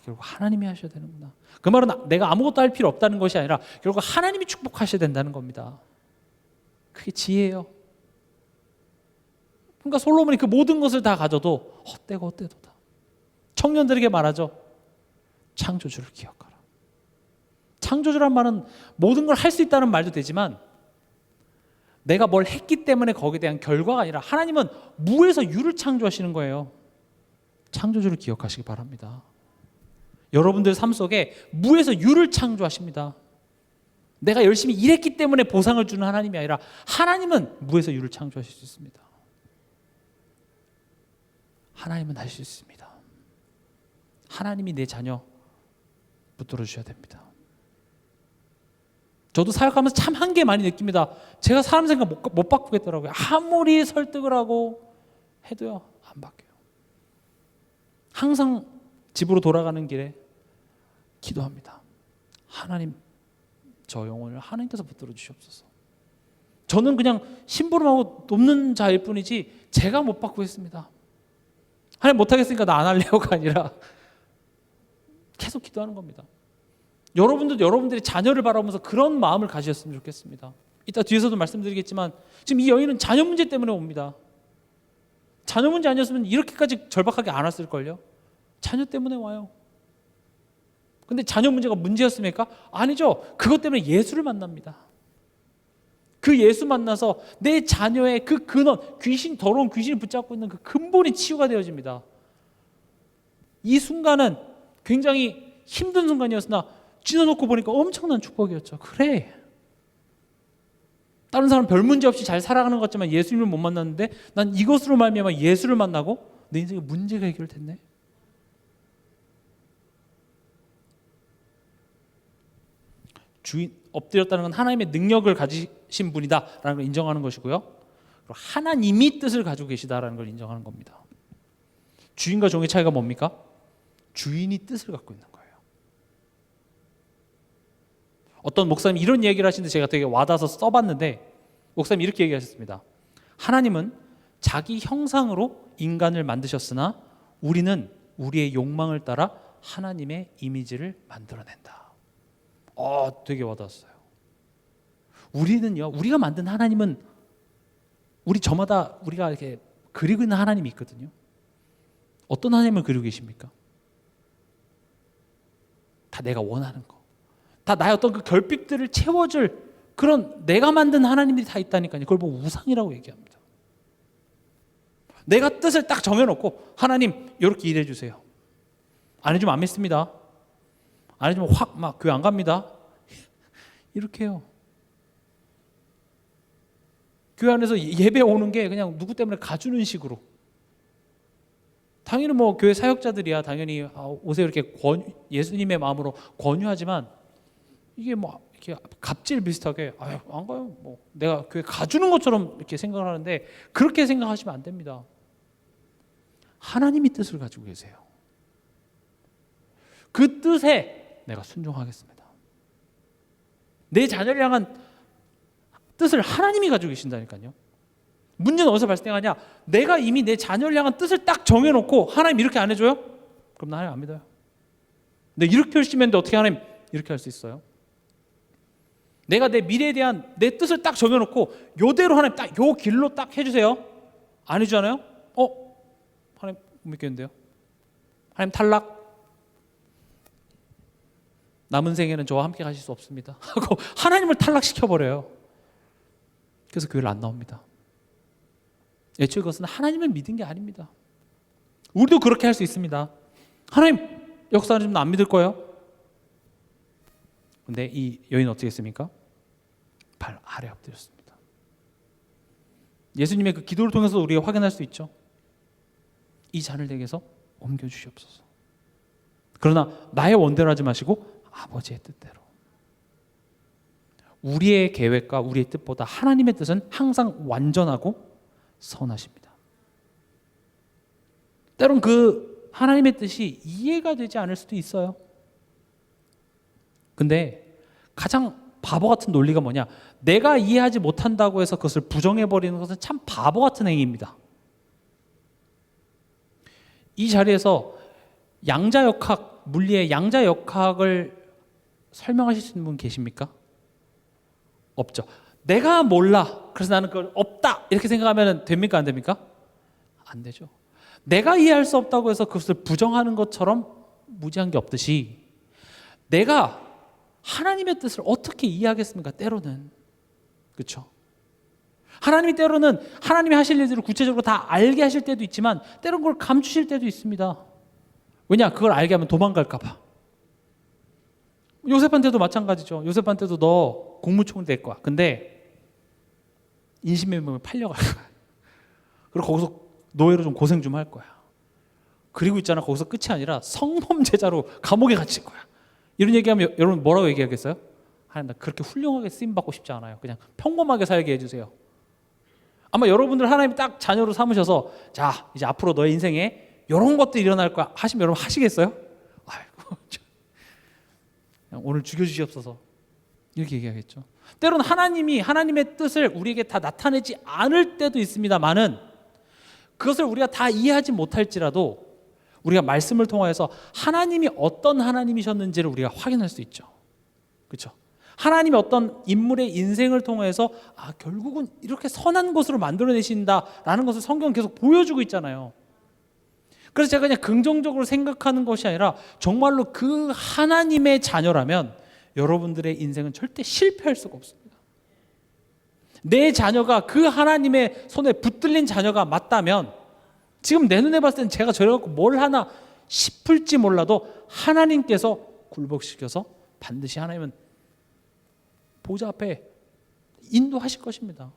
결국 하나님이 하셔야 되는구나. 그 말은 내가 아무것도 할 필요 없다는 것이 아니라 결국 하나님이 축복하셔야 된다는 겁니다. 그게 지혜예요. 그러니까 솔로몬이 그 모든 것을 다 가져도 헛되고 헛되도다. 청년들에게 말하죠. 창조주를 기억하라. 창조주란 말은 모든 걸 할 수 있다는 말도 되지만 내가 뭘 했기 때문에 거기에 대한 결과가 아니라 하나님은 무에서 유를 창조하시는 거예요. 창조주를 기억하시기 바랍니다. 여러분들 삶 속에 무에서 유를 창조하십니다. 내가 열심히 일했기 때문에 보상을 주는 하나님이 아니라 하나님은 무에서 유를 창조하실 수 있습니다. 하나님은 할 수 있습니다. 하나님이 내 자녀 붙들어 주셔야 됩니다. 저도 살아가면서 참 한계 많이 느낍니다. 제가 사람 생각 못 바꾸겠더라고요. 아무리 설득을 하고 해도요 안 바뀌어요. 항상 집으로 돌아가는 길에 기도합니다. 하나님, 저 영혼을 하나님께서 붙들어 주시옵소서. 저는 그냥 심부름하고 돕는 자일 뿐이지 제가 못 바꾸겠습니다. 하나님 못하겠으니까 나 안 할래요가 아니라 계속 기도하는 겁니다. 여러분들도 여러분들의 자녀를 바라보면서 그런 마음을 가지셨으면 좋겠습니다. 이따 뒤에서도 말씀드리겠지만 지금 이 여인은 자녀 문제 때문에 옵니다. 자녀 문제 아니었으면 이렇게까지 절박하게 안 왔을걸요. 자녀 때문에 와요. 근데 자녀 문제가 문제였습니까? 아니죠. 그것 때문에 예수를 만납니다. 그 예수 만나서 내 자녀의 그 근원, 더러운 귀신이 붙잡고 있는 그 근본이 치유가 되어집니다. 이 순간은 굉장히 힘든 순간이었으나 지나놓고 보니까 엄청난 축복이었죠. 그래. 다른 사람 별 문제 없이 잘 살아가는 것 같지만 예수님을 못 만났는데 난 이것으로 말미암아 예수를 만나고 내 인생의 문제가 해결됐네. 주인 엎드렸다는 건 하나님의 능력을 가지신 분이다라는 걸 인정하는 것이고요. 그리고 하나님이 뜻을 가지고 계시다라는 걸 인정하는 겁니다. 주인과 종의 차이가 뭡니까? 주인이 뜻을 갖고 있는 거예요. 어떤 목사님이 이런 얘기를 하시는데 제가 되게 와닿아서 써봤는데 목사님이 이렇게 얘기하셨습니다. 하나님은 자기 형상으로 인간을 만드셨으나 우리는 우리의 욕망을 따라 하나님의 이미지를 만들어낸다. 되게 와닿았어요. 우리는요, 우리가 만든 하나님은 저마다 우리가 이렇게 그리고 있는 하나님이 있거든요. 어떤 하나님을 그리고 계십니까? 다 내가 원하는 거. 다 나의 어떤 그 결핍들을 채워줄 그런 내가 만든 하나님들이 다 있다니까요. 그걸 보고 우상이라고 얘기합니다. 내가 뜻을 딱 정해놓고 하나님 이렇게 일해 주세요. 안 해주면 안 믿습니다. 안 해주면 확 막 교회 안 갑니다. 이렇게 해요. 교회 안에서 예배 오는 게 그냥 누구 때문에 가주는 식으로. 당연히 뭐 교회 사역자들이야 당연히 오세요 이렇게 예수님의 마음으로 권유하지만 이게 뭐 이렇게 갑질 비슷하게 안 가요. 뭐 내가 교회 가주는 것처럼 이렇게 생각을 하는데 그렇게 생각하시면 안 됩니다. 하나님이 뜻을 가지고 계세요. 그 뜻에 내가 순종하겠습니다. 내 자녀를 향한 뜻을 하나님이 가지고 계신다니까요. 문제는 어디서 발생하냐? 내가 이미 내 자녀를 향한 뜻을 딱 정해놓고 하나님 이렇게 안 해줘요? 그럼 나 하나님 안 믿어요. 근데 이렇게 결심했는데 어떻게 하나님 이렇게 할 수 있어요? 내가 내 미래에 대한 내 뜻을 딱 정해놓고 요대로 하나님 딱 요 길로 딱 해주세요. 안 해주잖아요? 하나님 못 믿겠는데요? 하나님 탈락. 남은 생에는 저와 함께 가실 수 없습니다 하고 하나님을 탈락시켜버려요. 그래서 교회를 안 나옵니다. 애초에 그것은 하나님을 믿은 게 아닙니다. 우리도 그렇게 할 수 있습니다. 하나님 역사는 좀 안 믿을 거예요. 근데 이 여인은 어떻게 했습니까? 발 아래 엎드렸습니다. 예수님의 그 기도를 통해서 우리가 확인할 수 있죠. 이 잔을 내게서 옮겨주시옵소서. 그러나 나의 원대로 하지 마시고 아버지의 뜻대로. 우리의 계획과 우리의 뜻보다 하나님의 뜻은 항상 완전하고 선하십니다. 때론 그 하나님의 뜻이 이해가 되지 않을 수도 있어요. 근데 가장 바보 같은 논리가 뭐냐? 내가 이해하지 못한다고 해서 그것을 부정해버리는 것은 참 바보 같은 행위입니다. 이 자리에서 양자역학, 물리의 양자역학을 설명하실 수 있는 분 계십니까? 없죠. 내가 몰라, 그래서 나는 그걸 없다 이렇게 생각하면 됩니까? 안 됩니까? 안 되죠. 내가 이해할 수 없다고 해서 그것을 부정하는 것처럼 무지한 게 없듯이 내가 하나님의 뜻을 어떻게 이해하겠습니까? 때로는. 그렇죠? 하나님이 때로는 하나님이 하실 일들을 구체적으로 다 알게 하실 때도 있지만 때로는 그걸 감추실 때도 있습니다. 왜냐? 그걸 알게 하면 도망갈까 봐. 요셉한테도 마찬가지죠. 요셉한테도 너 국무총리 될 거야. 근데 인신매매에 팔려갈 거야. 그리고 거기서 노예로 좀 고생 좀 할 거야. 그리고 있잖아, 거기서 끝이 아니라 성범죄자로 감옥에 갇힐 거야. 이런 얘기하면 여러분 뭐라고 얘기하겠어요? 하나님 나 그렇게 훌륭하게 쓰임받고 싶지 않아요. 그냥 평범하게 살게 해주세요. 아마 여러분들 하나님이 딱 자녀로 삼으셔서 자 이제 앞으로 너의 인생에 이런 것들이 일어날 거야 하시면 여러분 하시겠어요? 아이고 오늘 죽여주시옵소서 이렇게 얘기하겠죠. 때로는 하나님이 하나님의 뜻을 우리에게 다 나타내지 않을 때도 있습니다만은 그것을 우리가 다 이해하지 못할지라도 우리가 말씀을 통하여서 하나님이 어떤 하나님이셨는지를 우리가 확인할 수 있죠. 그렇죠? 하나님이 어떤 인물의 인생을 통해서 결국은 이렇게 선한 것으로 만들어내신다라는 것을 성경은 계속 보여주고 있잖아요. 그래서 제가 그냥 긍정적으로 생각하는 것이 아니라 정말로 그 하나님의 자녀라면 여러분들의 인생은 절대 실패할 수가 없습니다. 내 자녀가 그 하나님의 손에 붙들린 자녀가 맞다면 지금 내 눈에 봤을 땐 제가 저래갖고 뭘 하나 싶을지 몰라도 하나님께서 굴복시켜서 반드시 하나님은 보좌 앞에 인도하실 것입니다.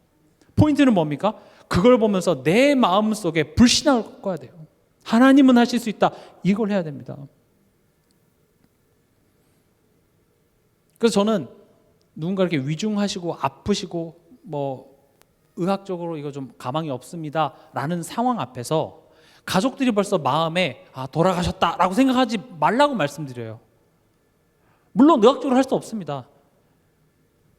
포인트는 뭡니까? 그걸 보면서 내 마음속에 불신앙을 꺾어야 돼요. 하나님은 하실 수 있다. 이걸 해야 됩니다. 그래서 저는 누군가 이렇게 위중하시고 아프시고 뭐 의학적으로 이거 좀 가망이 없습니다 라는 상황 앞에서 가족들이 벌써 마음에 돌아가셨다라고 생각하지 말라고 말씀드려요. 물론 의학적으로 할 수 없습니다.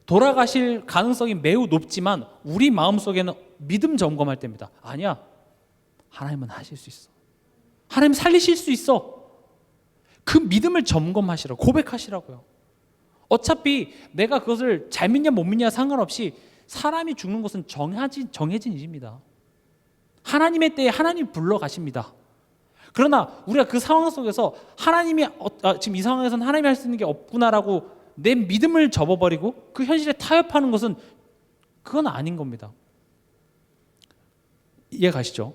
돌아가실 가능성이 매우 높지만 우리 마음속에는 믿음 점검할 때입니다. 아니야, 하나님은 하실 수 있어. 하나님 살리실 수 있어. 그 믿음을 점검하시라고, 고백하시라고요. 어차피 내가 그것을 잘 믿냐 못 믿냐 상관없이 사람이 죽는 것은 정해진 일입니다. 하나님의 때에 하나님 불러가십니다. 그러나 우리가 그 상황 속에서 하나님이 지금 이 상황에서는 하나님이 할 수 있는 게 없구나라고 내 믿음을 접어버리고 그 현실에 타협하는 것은 그건 아닌 겁니다. 이해 가시죠?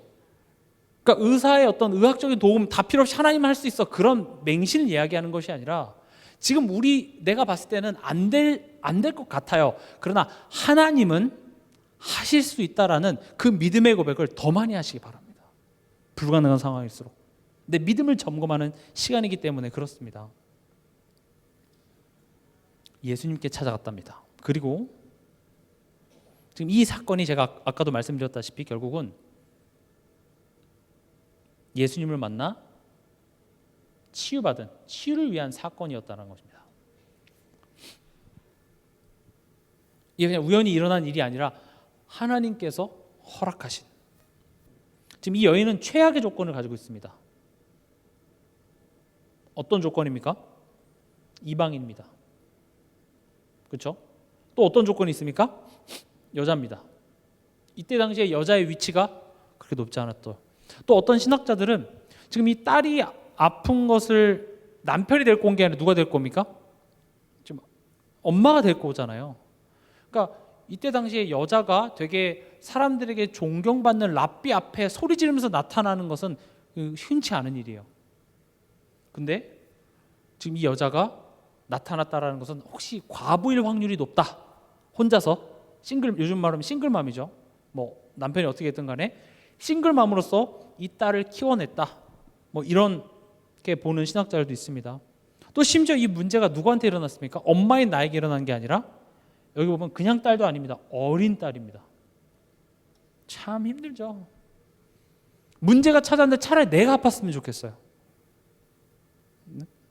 그러니까 의사의 어떤 의학적인 도움 다 필요 없이 하나님은 할 수 있어 그런 맹신을 이야기하는 것이 아니라 지금 내가 봤을 때는 안 될 것 같아요. 그러나 하나님은 하실 수 있다라는 그 믿음의 고백을 더 많이 하시기 바랍니다. 불가능한 상황일수록. 내 믿음을 점검하는 시간이기 때문에 그렇습니다. 예수님께 찾아갔답니다. 그리고 지금 이 사건이 제가 아까도 말씀드렸다시피 결국은 예수님을 만나 치유를 위한 사건이었다는 것입니다. 이게 그냥 우연히 일어난 일이 아니라 하나님께서 허락하신. 지금 이 여인은 최악의 조건을 가지고 있습니다. 어떤 조건입니까? 이방인입니다. 그렇죠? 또 어떤 조건이 있습니까? 여자입니다. 이때 당시에 여자의 위치가 그렇게 높지 않았던. 또 어떤 신학자들은 지금 이 딸이 아픈 것을 남편이 데리고 온 게 아니라 누가 데리고 옵니까? 지금 엄마가 데리고 오잖아요. 그러니까 이때 당시에 여자가 되게 사람들에게 존경받는 랍비 앞에 소리 지르면서 나타나는 것은 흔치 않은 일이에요. 근데 지금 이 여자가 나타났다라는 것은 혹시 과부일 확률이 높다. 혼자서 요즘 말하면 싱글맘이죠. 뭐 남편이 어떻게 했든 간에 싱글맘으로서 이 딸을 키워냈다. 뭐 이렇게 보는 신학자들도 있습니다. 또 심지어 이 문제가 누구한테 일어났습니까? 엄마인 나에게 일어난 게 아니라 여기 보면 그냥 딸도 아닙니다. 어린 딸입니다. 참 힘들죠. 문제가 찾아왔는데 차라리 내가 아팠으면 좋겠어요.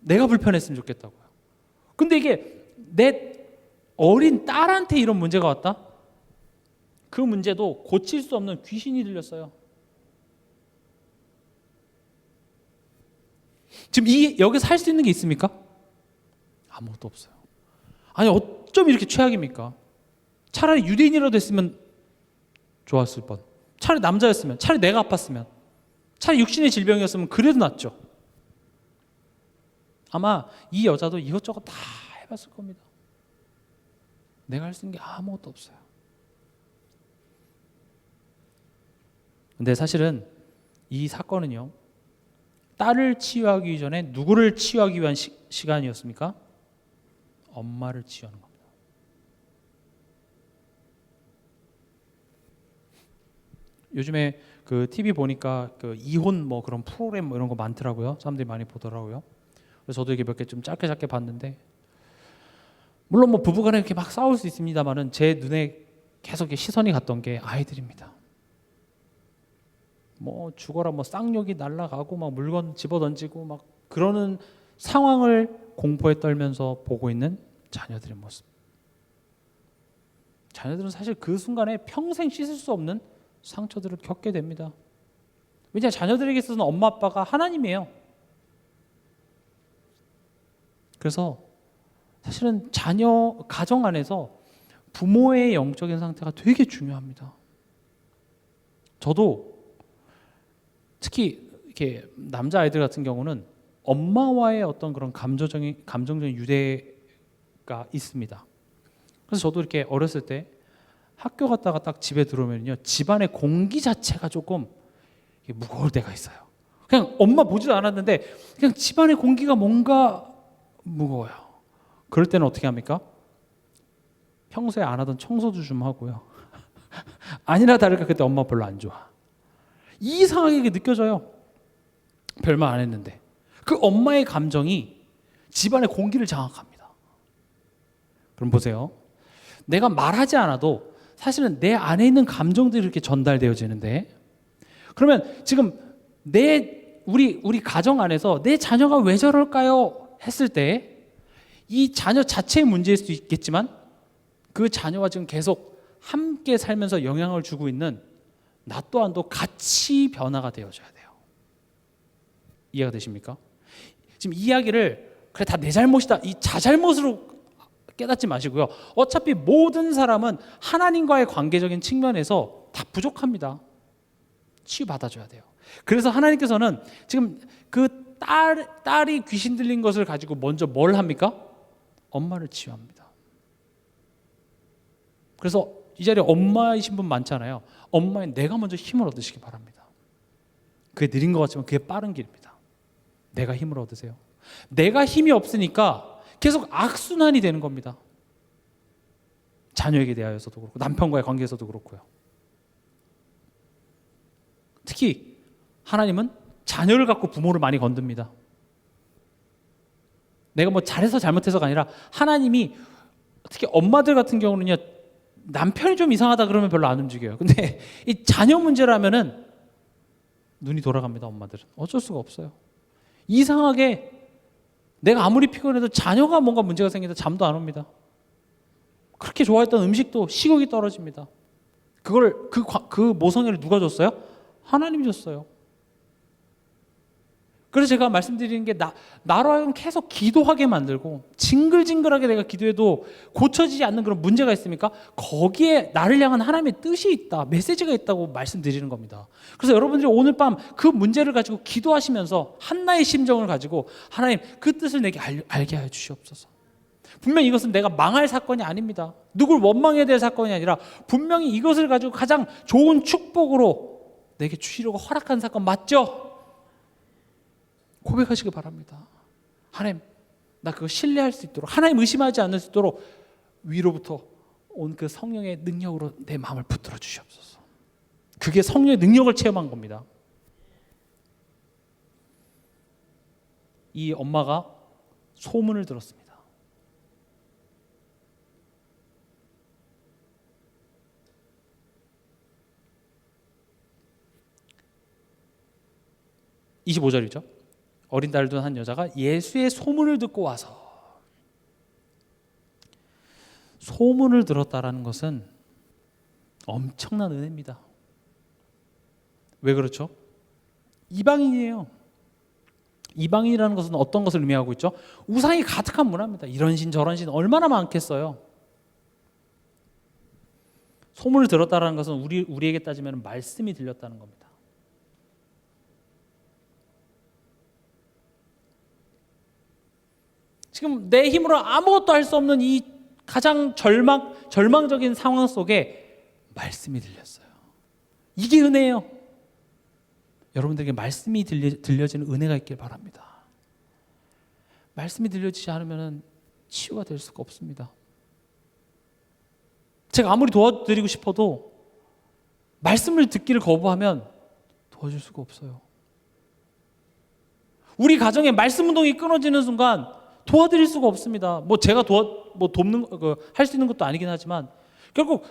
내가 불편했으면 좋겠다고요. 근데 이게 내 어린 딸한테 이런 문제가 왔다? 그 문제도 고칠 수 없는 귀신이 들렸어요. 지금 여기서 할 수 있는 게 있습니까? 아무것도 없어요. 아니 어쩜 이렇게 최악입니까? 차라리 유대인이라도 했으면 좋았을 뻔. 차라리 남자였으면, 차라리 내가 아팠으면, 차라리 육신의 질병이었으면 그래도 낫죠. 아마 이 여자도 이것저것 다 해봤을 겁니다. 내가 할 수 있는 게 아무것도 없어요. 근데 사실은 이 사건은요, 딸을 치유하기 전에 누구를 치유하기 위한 시간이었습니까? 엄마를 치유하는 겁니다. 요즘에 그 TV 보니까 그 이혼 뭐 그런 프로그램 뭐 이런 거 많더라고요. 사람들이 많이 보더라고요. 그래서 저도 이게 몇 개 좀 짧게 봤는데, 물론 뭐 부부간에 이렇게 막 싸울 수 있습니다만은 제 눈에 계속 시선이 갔던 게 아이들입니다. 뭐 죽어라 뭐 쌍욕이 날아가고 막 물건 집어던지고 막 그러는 상황을 공포에 떨면서 보고 있는 자녀들의 모습. 자녀들은 사실 그 순간에 평생 씻을 수 없는 상처들을 겪게 됩니다. 왜냐하면 자녀들에게 있어서는 엄마 아빠가 하나님이에요. 그래서 사실은 가정 안에서 부모의 영적인 상태가 되게 중요합니다. 저도 특히 이렇게 남자 아이들 같은 경우는 엄마와의 어떤 그런 감정적인 유대가 있습니다. 그래서 저도 이렇게 어렸을 때 학교 갔다가 딱 집에 들어오면요, 집안의 공기 자체가 조금 무거울 때가 있어요. 그냥 엄마 보지도 않았는데 그냥 집안의 공기가 뭔가 무거워요. 그럴 때는 어떻게 합니까? 평소에 안 하던 청소도 좀 하고요. 아니나 다를까 그때 엄마 별로 안 좋아. 이상하게 느껴져요. 별말 안 했는데. 그 엄마의 감정이 집안의 공기를 장악합니다. 그럼 보세요. 내가 말하지 않아도 사실은 내 안에 있는 감정들이 이렇게 전달되어지는데, 그러면 지금 우리 가정 안에서 내 자녀가 왜 저럴까요? 했을 때 이 자녀 자체의 문제일 수도 있겠지만 그 자녀와 지금 계속 함께 살면서 영향을 주고 있는 나 또한도 같이 변화가 되어져야 돼요. 이해가 되십니까? 지금 이야기를 그래 다 내 잘못이다 이 자잘못으로 깨닫지 마시고요. 어차피 모든 사람은 하나님과의 관계적인 측면에서 다 부족합니다. 치유받아줘야 돼요. 그래서 하나님께서는 지금 그 딸이 귀신 들린 것을 가지고 먼저 뭘 합니까? 엄마를 치유합니다. 그래서 이 자리에 엄마이신 분 많잖아요. 엄마인 내가 먼저 힘을 얻으시기 바랍니다. 그게 느린 것 같지만 그게 빠른 길입니다. 내가 힘을 얻으세요. 내가 힘이 없으니까 계속 악순환이 되는 겁니다. 자녀에게 대하여서도 그렇고 남편과의 관계에서도 그렇고요. 특히 하나님은 자녀를 갖고 부모를 많이 건듭니다. 내가 뭐 잘해서 잘못해서가 아니라 하나님이 특히 엄마들 같은 경우는요, 남편이 좀 이상하다 그러면 별로 안 움직여요. 근데 이 자녀 문제라면은 눈이 돌아갑니다. 엄마들은 어쩔 수가 없어요. 이상하게 내가 아무리 피곤해도 자녀가 뭔가 문제가 생기다 잠도 안 옵니다. 그렇게 좋아했던 음식도 식욕이 떨어집니다. 그 모성애를 누가 줬어요? 하나님이 줬어요. 그래서 제가 말씀드리는 게 나로 하여금 계속 기도하게 만들고 징글징글하게 내가 기도해도 고쳐지지 않는 그런 문제가 있습니까? 거기에 나를 향한 하나님의 뜻이 있다, 메시지가 있다고 말씀드리는 겁니다. 그래서 여러분들이 오늘 밤 그 문제를 가지고 기도하시면서 한나의 심정을 가지고 하나님 그 뜻을 내게 알게 하여 주시옵소서. 분명히 이것은 내가 망할 사건이 아닙니다. 누굴 원망해야 될 사건이 아니라 분명히 이것을 가지고 가장 좋은 축복으로 내게 주시려고 허락한 사건 맞죠? 고백하시기 바랍니다. 하나님, 나 그거 신뢰할 수 있도록, 하나님 의심하지 않을 수 있도록 위로부터 온 그 성령의 능력으로 내 마음을 붙들어 주시옵소서. 그게 성령의 능력을 체험한 겁니다. 이 엄마가 소문을 들었습니다. (25절이죠) 어린 딸을 둔 한 여자가 예수의 소문을 듣고 와서. 소문을 들었다라는 것은 엄청난 은혜입니다. 왜 그렇죠? 이방인이에요. 이방인이라는 것은 어떤 것을 의미하고 있죠? 우상이 가득한 문화입니다. 이런 신 저런 신 얼마나 많겠어요. 소문을 들었다라는 것은 우리에게 따지면 말씀이 들렸다는 겁니다. 지금 내 힘으로 아무것도 할 수 없는 이 가장 절망적인 상황 속에 말씀이 들렸어요. 이게 은혜예요. 여러분들에게 말씀이 들려지는 은혜가 있길 바랍니다. 말씀이 들려지지 않으면 치유가 될 수가 없습니다. 제가 아무리 도와드리고 싶어도 말씀을 듣기를 거부하면 도와줄 수가 없어요. 우리 가정에 말씀 운동이 끊어지는 순간 도와드릴 수가 없습니다. 뭐 제가 돕는 할 수 있는 것도 아니긴 하지만 결국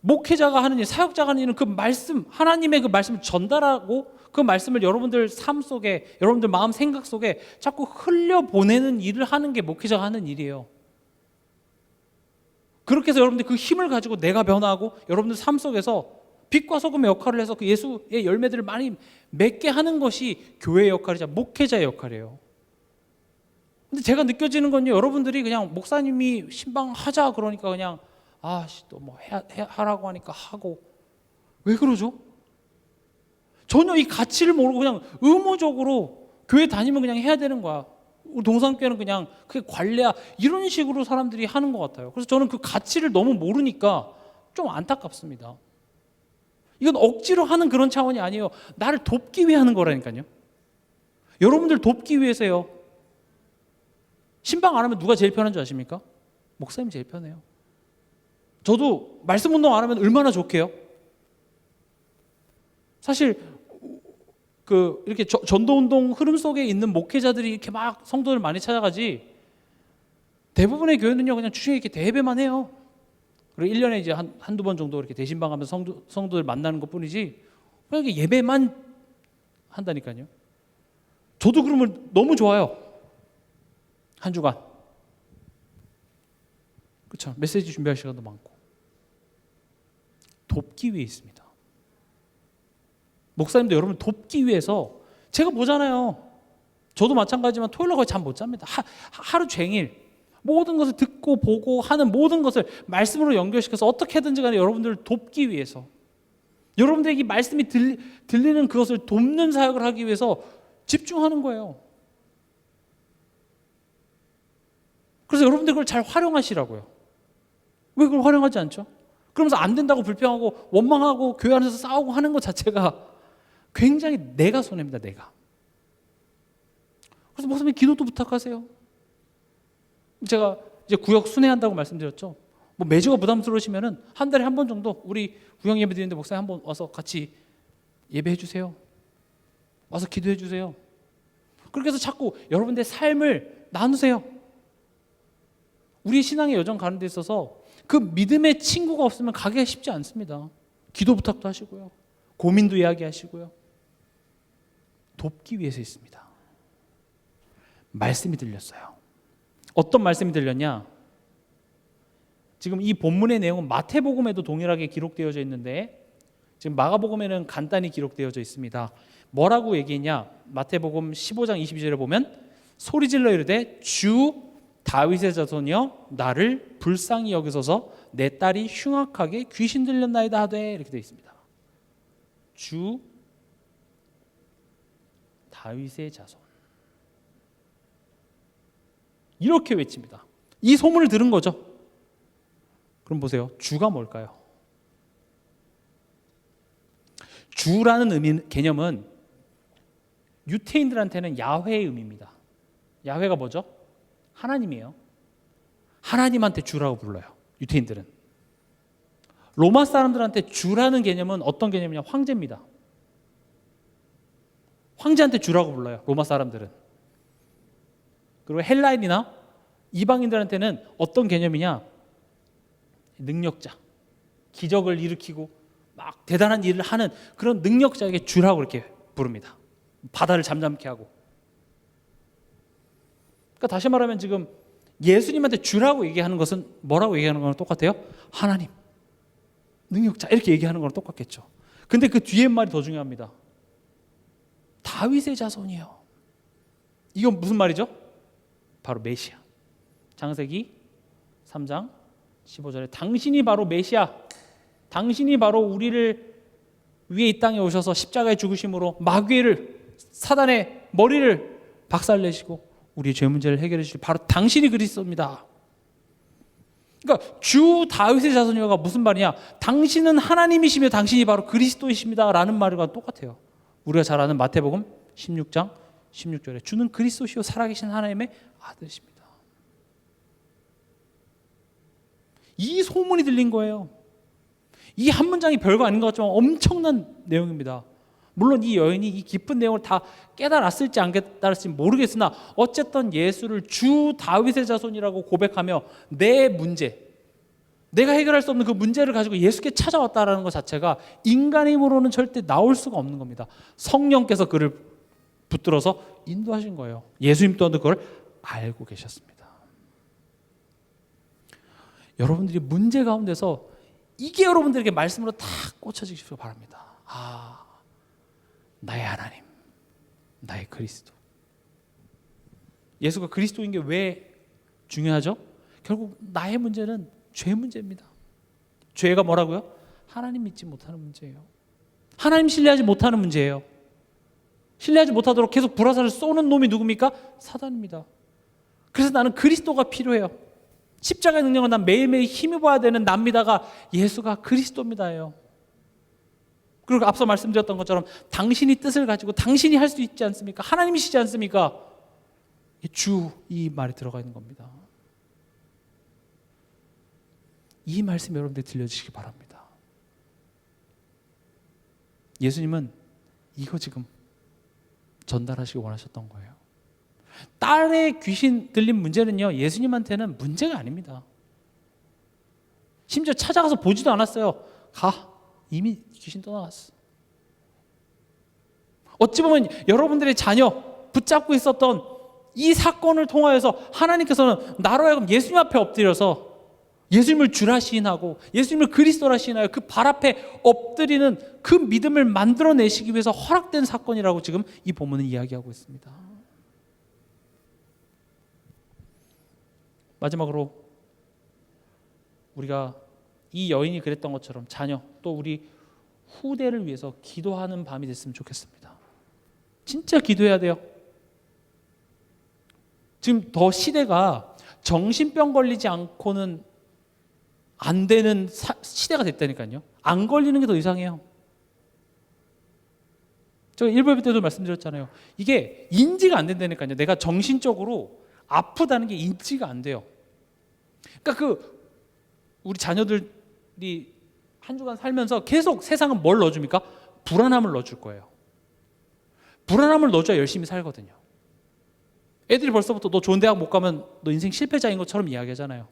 목회자가 하는 일, 사역자가 하는 일은 그 말씀, 하나님의 그 말씀을 전달하고 그 말씀을 여러분들 삶 속에, 여러분들 마음 생각 속에 자꾸 흘려보내는 일을 하는 게 목회자가 하는 일이에요. 그렇게 해서 여러분들 그 힘을 가지고 내가 변화하고 여러분들 삶 속에서 빛과 소금의 역할을 해서 그 예수의 열매들을 많이 맺게 하는 것이 교회의 역할이자 목회자의 역할이에요. 근데 제가 느껴지는 건요, 여러분들이 그냥 목사님이 신방하자 그러니까 그냥 또 뭐 하라고 하니까 하고. 왜 그러죠? 전혀 이 가치를 모르고 그냥 의무적으로 교회 다니면 그냥 해야 되는 거야. 우리 동산교회는 그냥 그게 관례야, 이런 식으로 사람들이 하는 것 같아요. 그래서 저는 그 가치를 너무 모르니까 좀 안타깝습니다. 이건 억지로 하는 그런 차원이 아니에요. 나를 돕기 위해 하는 거라니까요. 여러분들 돕기 위해서요. 신방 안 하면 누가 제일 편한 줄 아십니까? 목사님이 제일 편해요. 저도 말씀 운동 안 하면 얼마나 좋게요. 사실 이렇게 전도 운동 흐름 속에 있는 목회자들이 이렇게 막 성도들 많이 찾아가지, 대부분의 교회는요 그냥 주중에 이렇게 대예배만 해요. 그리고 1년에 이제 한두 번 정도 이렇게 대신방 하면서 성도들 만나는 것뿐이지 그냥 이렇게 예배만 한다니까요. 저도 그러면 너무 좋아요. 한 주간. 그렇죠. 메시지 준비할 시간도 많고. 돕기 위해 있습니다. 목사님도 여러분 돕기 위해서, 제가 보잖아요. 저도 마찬가지지만 토요일날 거의 잠 못 잡니다. 하루 종일 모든 것을 듣고 보고 하는 모든 것을 말씀으로 연결시켜서 어떻게든지 간에 여러분들을 돕기 위해서, 여러분들에게 이 말씀이 들리는 그것을 돕는 사역을 하기 위해서 집중하는 거예요. 그래서 여러분들 그걸 잘 활용하시라고요. 왜 그걸 활용하지 않죠? 그러면서 안 된다고 불평하고 원망하고 교회 안에서 싸우고 하는 것 자체가 굉장히 내가 손해입니다. 내가. 그래서 목사님 기도도 부탁하세요. 제가 이제 구역 순회한다고 말씀드렸죠. 뭐 매주가 부담스러우시면은 한 달에 한 번 정도 우리 구역 예배 드리는데 목사님 한번 와서 같이 예배해 주세요. 와서 기도해 주세요. 그렇게 해서 자꾸 여러분들의 삶을 나누세요. 우리 신앙의 여정 가는 데 있어서 그 믿음의 친구가 없으면 가기가 쉽지 않습니다. 기도 부탁도 하시고요. 고민도 이야기하시고요. 돕기 위해서 있습니다. 말씀이 들렸어요. 어떤 말씀이 들렸냐? 지금 이 본문의 내용은 마태복음에도 동일하게 기록되어져 있는데 지금 마가복음에는 간단히 기록되어져 있습니다. 뭐라고 얘기했냐? 마태복음 15장 22절에 보면 소리질러 이르되 주 다윗의 자손이여 나를 불쌍히 여기소서 내 딸이 흉악하게 귀신 들렸나이다 하되 이렇게 되어 있습니다. 주 다윗의 자손 이렇게 외칩니다. 이 소문을 들은 거죠. 그럼 보세요. 주가 뭘까요? 주라는 개념은 유태인들한테는 야훼의 의미입니다. 야훼가 뭐죠? 하나님이에요. 하나님한테 주라고 불러요. 유태인들은. 로마 사람들한테 주라는 개념은 어떤 개념이냐? 황제입니다. 황제한테 주라고 불러요. 로마 사람들은. 그리고 헬라인이나 이방인들한테는 어떤 개념이냐? 능력자. 기적을 일으키고 막 대단한 일을 하는 그런 능력자에게 주라고 이렇게 부릅니다. 바다를 잠잠케 하고. 그러니까 다시 말하면 지금 예수님한테 주라고 얘기하는 것은 뭐라고 얘기하는 거랑 똑같아요? 하나님, 능력자 이렇게 얘기하는 거랑 똑같겠죠. 근데 그 뒤에 말이 더 중요합니다. 다윗의 자손이요. 이건 무슨 말이죠? 바로 메시아. 창세기 3장 15절에 당신이 바로 메시아, 당신이 바로 우리를 위해 이 땅에 오셔서 십자가에 죽으심으로 마귀를 사단의 머리를 박살내시고 우리의 죄 문제를 해결해 주실 바로 당신이 그리스도입니다. 그러니까 주 다윗의 자손이가 무슨 말이냐? 당신은 하나님이시며 당신이 바로 그리스도이십니다 라는 말과 똑같아요. 우리가 잘 아는 마태복음 16장 16절에 주는 그리스도시요 살아계신 하나님의 아들이십니다. 이 소문이 들린 거예요. 이 한 문장이 별거 아닌 것 같지만 엄청난 내용입니다. 물론 이 여인이 이 깊은 내용을 다 깨달았을지 안 깨달았을지 모르겠으나 어쨌든 예수를 주 다윗의 자손이라고 고백하며 내 문제, 내가 해결할 수 없는 그 문제를 가지고 예수께 찾아왔다는 것 자체가 인간의 힘으로는 절대 나올 수가 없는 겁니다. 성령께서 그를 붙들어서 인도하신 거예요. 예수님 또한 그걸 알고 계셨습니다. 여러분들이 문제 가운데서 이게 여러분들에게 말씀으로 다 꽂혀지시길 바랍니다. 아, 나의 하나님, 나의 그리스도. 예수가 그리스도인 게 왜 중요하죠? 결국 나의 문제는 죄 문제입니다. 죄가 뭐라고요? 하나님 믿지 못하는 문제예요. 하나님 신뢰하지 못하는 문제예요. 신뢰하지 못하도록 계속 불화살을 쏘는 놈이 누굽니까? 사단입니다. 그래서 나는 그리스도가 필요해요. 십자가의 능력은 난 매일매일 힘입어야 되는 납니다가 예수가 그리스도입니다예요. 그리고 앞서 말씀드렸던 것처럼 당신이 뜻을 가지고 당신이 할 수 있지 않습니까? 하나님이시지 않습니까? 주, 이 말이 들어가 있는 겁니다. 이 말씀 여러분들 들려주시기 바랍니다. 예수님은 이거 지금 전달하시기 원하셨던 거예요. 딸의 귀신 들린 문제는요, 예수님한테는 문제가 아닙니다. 심지어 찾아가서 보지도 않았어요. 이미 귀신 떠나갔어. 어찌 보면 여러분들의 자녀 붙잡고 있었던 이 사건을 통하여서 하나님께서는 나로 하여금 예수님 앞에 엎드려서 예수님을 주라 시인하고 예수님을 그리스도라 시인하여 그 발 앞에 엎드리는 그 믿음을 만들어내시기 위해서 허락된 사건이라고 지금 이 본문은 이야기하고 있습니다. 마지막으로 우리가 이 여인이 그랬던 것처럼 자녀 또 우리 후대를 위해서 기도하는 밤이 됐으면 좋겠습니다. 진짜 기도해야 돼요. 지금 더 시대가 정신병 걸리지 않고는 안 되는 시대가 됐다니까요. 안 걸리는 게 더 이상해요. 제가 1부 때도 말씀드렸잖아요. 이게 인지가 안 된다니까요. 내가 정신적으로 아프다는 게 인지가 안 돼요. 그러니까 우리 자녀들이 한 주간 살면서 계속 세상은 뭘 넣어줍니까? 불안함을 넣어줄 거예요. 불안함을 넣어줘야 열심히 살거든요. 애들이 벌써부터 너 좋은 대학 못 가면 너 인생 실패자인 것처럼 이야기하잖아요.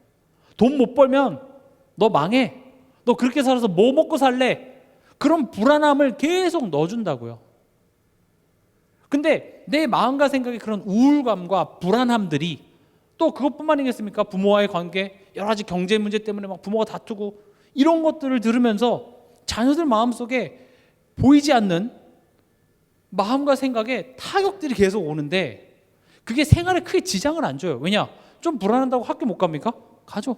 돈 못 벌면 너 망해. 너 그렇게 살아서 뭐 먹고 살래? 그런 불안함을 계속 넣어준다고요. 근데 내 마음과 생각에 그런 우울감과 불안함들이 또 그것뿐만 아니겠습니까? 부모와의 관계, 여러 가지 경제 문제 때문에 막 부모가 다투고 이런 것들을 들으면서 자녀들 마음속에 보이지 않는 마음과 생각에 타격들이 계속 오는데 그게 생활에 크게 지장을 안 줘요. 왜냐? 좀 불안한다고 학교 못 갑니까? 가죠.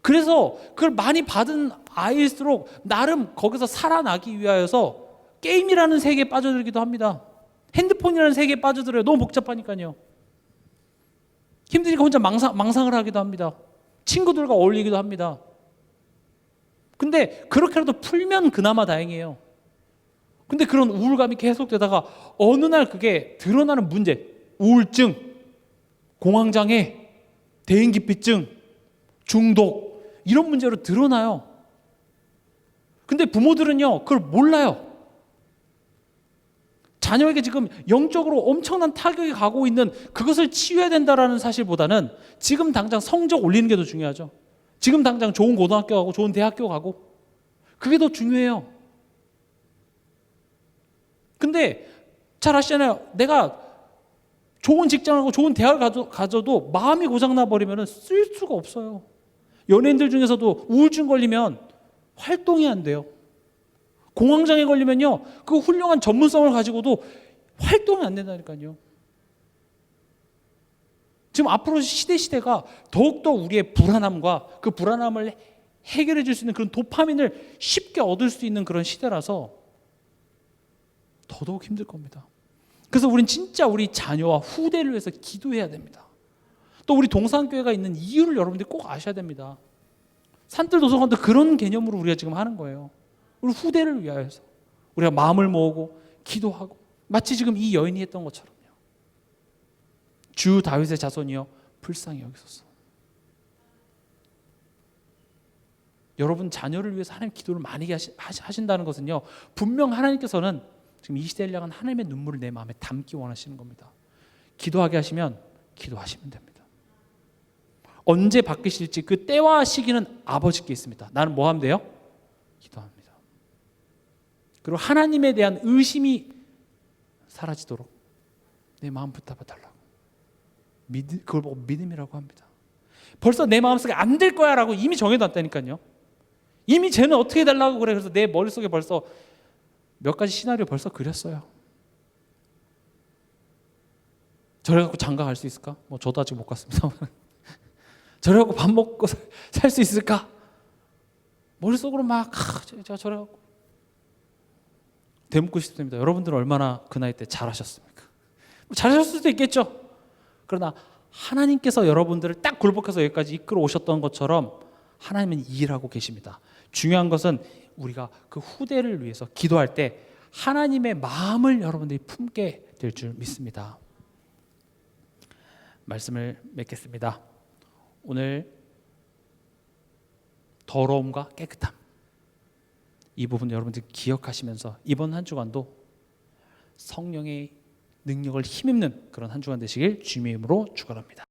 그래서 그걸 많이 받은 아이일수록 나름 거기서 살아나기 위하여서 게임이라는 세계에 빠져들기도 합니다. 핸드폰이라는 세계에 빠져들어요. 너무 복잡하니까요. 힘드니까 혼자 망상을 하기도 합니다. 친구들과 어울리기도 합니다. 근데 그렇게라도 풀면 그나마 다행이에요. 근데 그런 우울감이 계속되다가 어느 날 그게 드러나는 문제, 우울증, 공황장애, 대인기피증, 중독 이런 문제로 드러나요. 근데 부모들은요 그걸 몰라요. 자녀에게 지금 영적으로 엄청난 타격이 가고 있는 그것을 치유해야 된다라는 사실보다는 지금 당장 성적 올리는 게 더 중요하죠. 지금 당장 좋은 고등학교 가고 좋은 대학교 가고 그게 더 중요해요. 근데 잘 아시잖아요. 내가 좋은 직장을 하고 좋은 대학을 가져도 마음이 고장나 버리면 쓸 수가 없어요. 연예인들 중에서도 우울증 걸리면 활동이 안 돼요. 공황장애 걸리면요 그 훌륭한 전문성을 가지고도 활동이 안 된다니까요. 지금 앞으로 시대가 더욱더 우리의 불안함과 그 불안함을 해결해 줄 수 있는 그런 도파민을 쉽게 얻을 수 있는 그런 시대라서 더더욱 힘들 겁니다. 그래서 우린 진짜 우리 자녀와 후대를 위해서 기도해야 됩니다. 또 우리 동산교회가 있는 이유를 여러분들이 꼭 아셔야 됩니다. 산들 도서관도 그런 개념으로 우리가 지금 하는 거예요. 우리 후대를 위하여서 우리가 마음을 모으고 기도하고 마치 지금 이 여인이 했던 것처럼요. 주 다윗의 자손이여 불쌍히 여기소서. 여러분 자녀를 위해서 하나님 기도를 많이 하신다는 것은요 분명 하나님께서는 지금 이 시대를 향한 하나님의 눈물을 내 마음에 담기 원하시는 겁니다. 기도하게 하시면 기도하시면 됩니다. 언제 바뀌실지 그 때와 시기는 아버지께 있습니다. 나는 뭐 하면 돼요? 기도합니다. 그리고 하나님에 대한 의심이 사라지도록 내 마음 붙잡아달라고. 그걸 보고 믿음이라고 합니다. 벌써 내 마음속에 안 될 거야 라고 이미 정해놨다니까요. 이미 쟤는 어떻게 해달라고 그래. 그래서 내 머릿속에 벌써 몇 가지 시나리오 벌써 그렸어요. 저래 갖고 장가 갈 수 있을까? 뭐 저도 아직 못 갔습니다. 저래 갖고 밥 먹고 살 수 있을까? 머릿속으로 막 제가 저래 갖고 되묻고 싶습니다. 여러분들은 얼마나 그 나이 때 잘하셨습니까? 잘하셨을 수도 있겠죠. 그러나 하나님께서 여러분들을 딱 굴복해서 여기까지 이끌어 오셨던 것처럼 하나님은 일하고 계십니다. 중요한 것은 우리가 그 후대를 위해서 기도할 때 하나님의 마음을 여러분들이 품게 될 줄 믿습니다. 말씀을 맺겠습니다. 오늘 더러움과 깨끗함 이 부분 여러분들 기억하시면서 이번 한 주간도 성령의 능력을 힘입는 그런 한 주간 되시길 주님의 이름으로 축원합니다.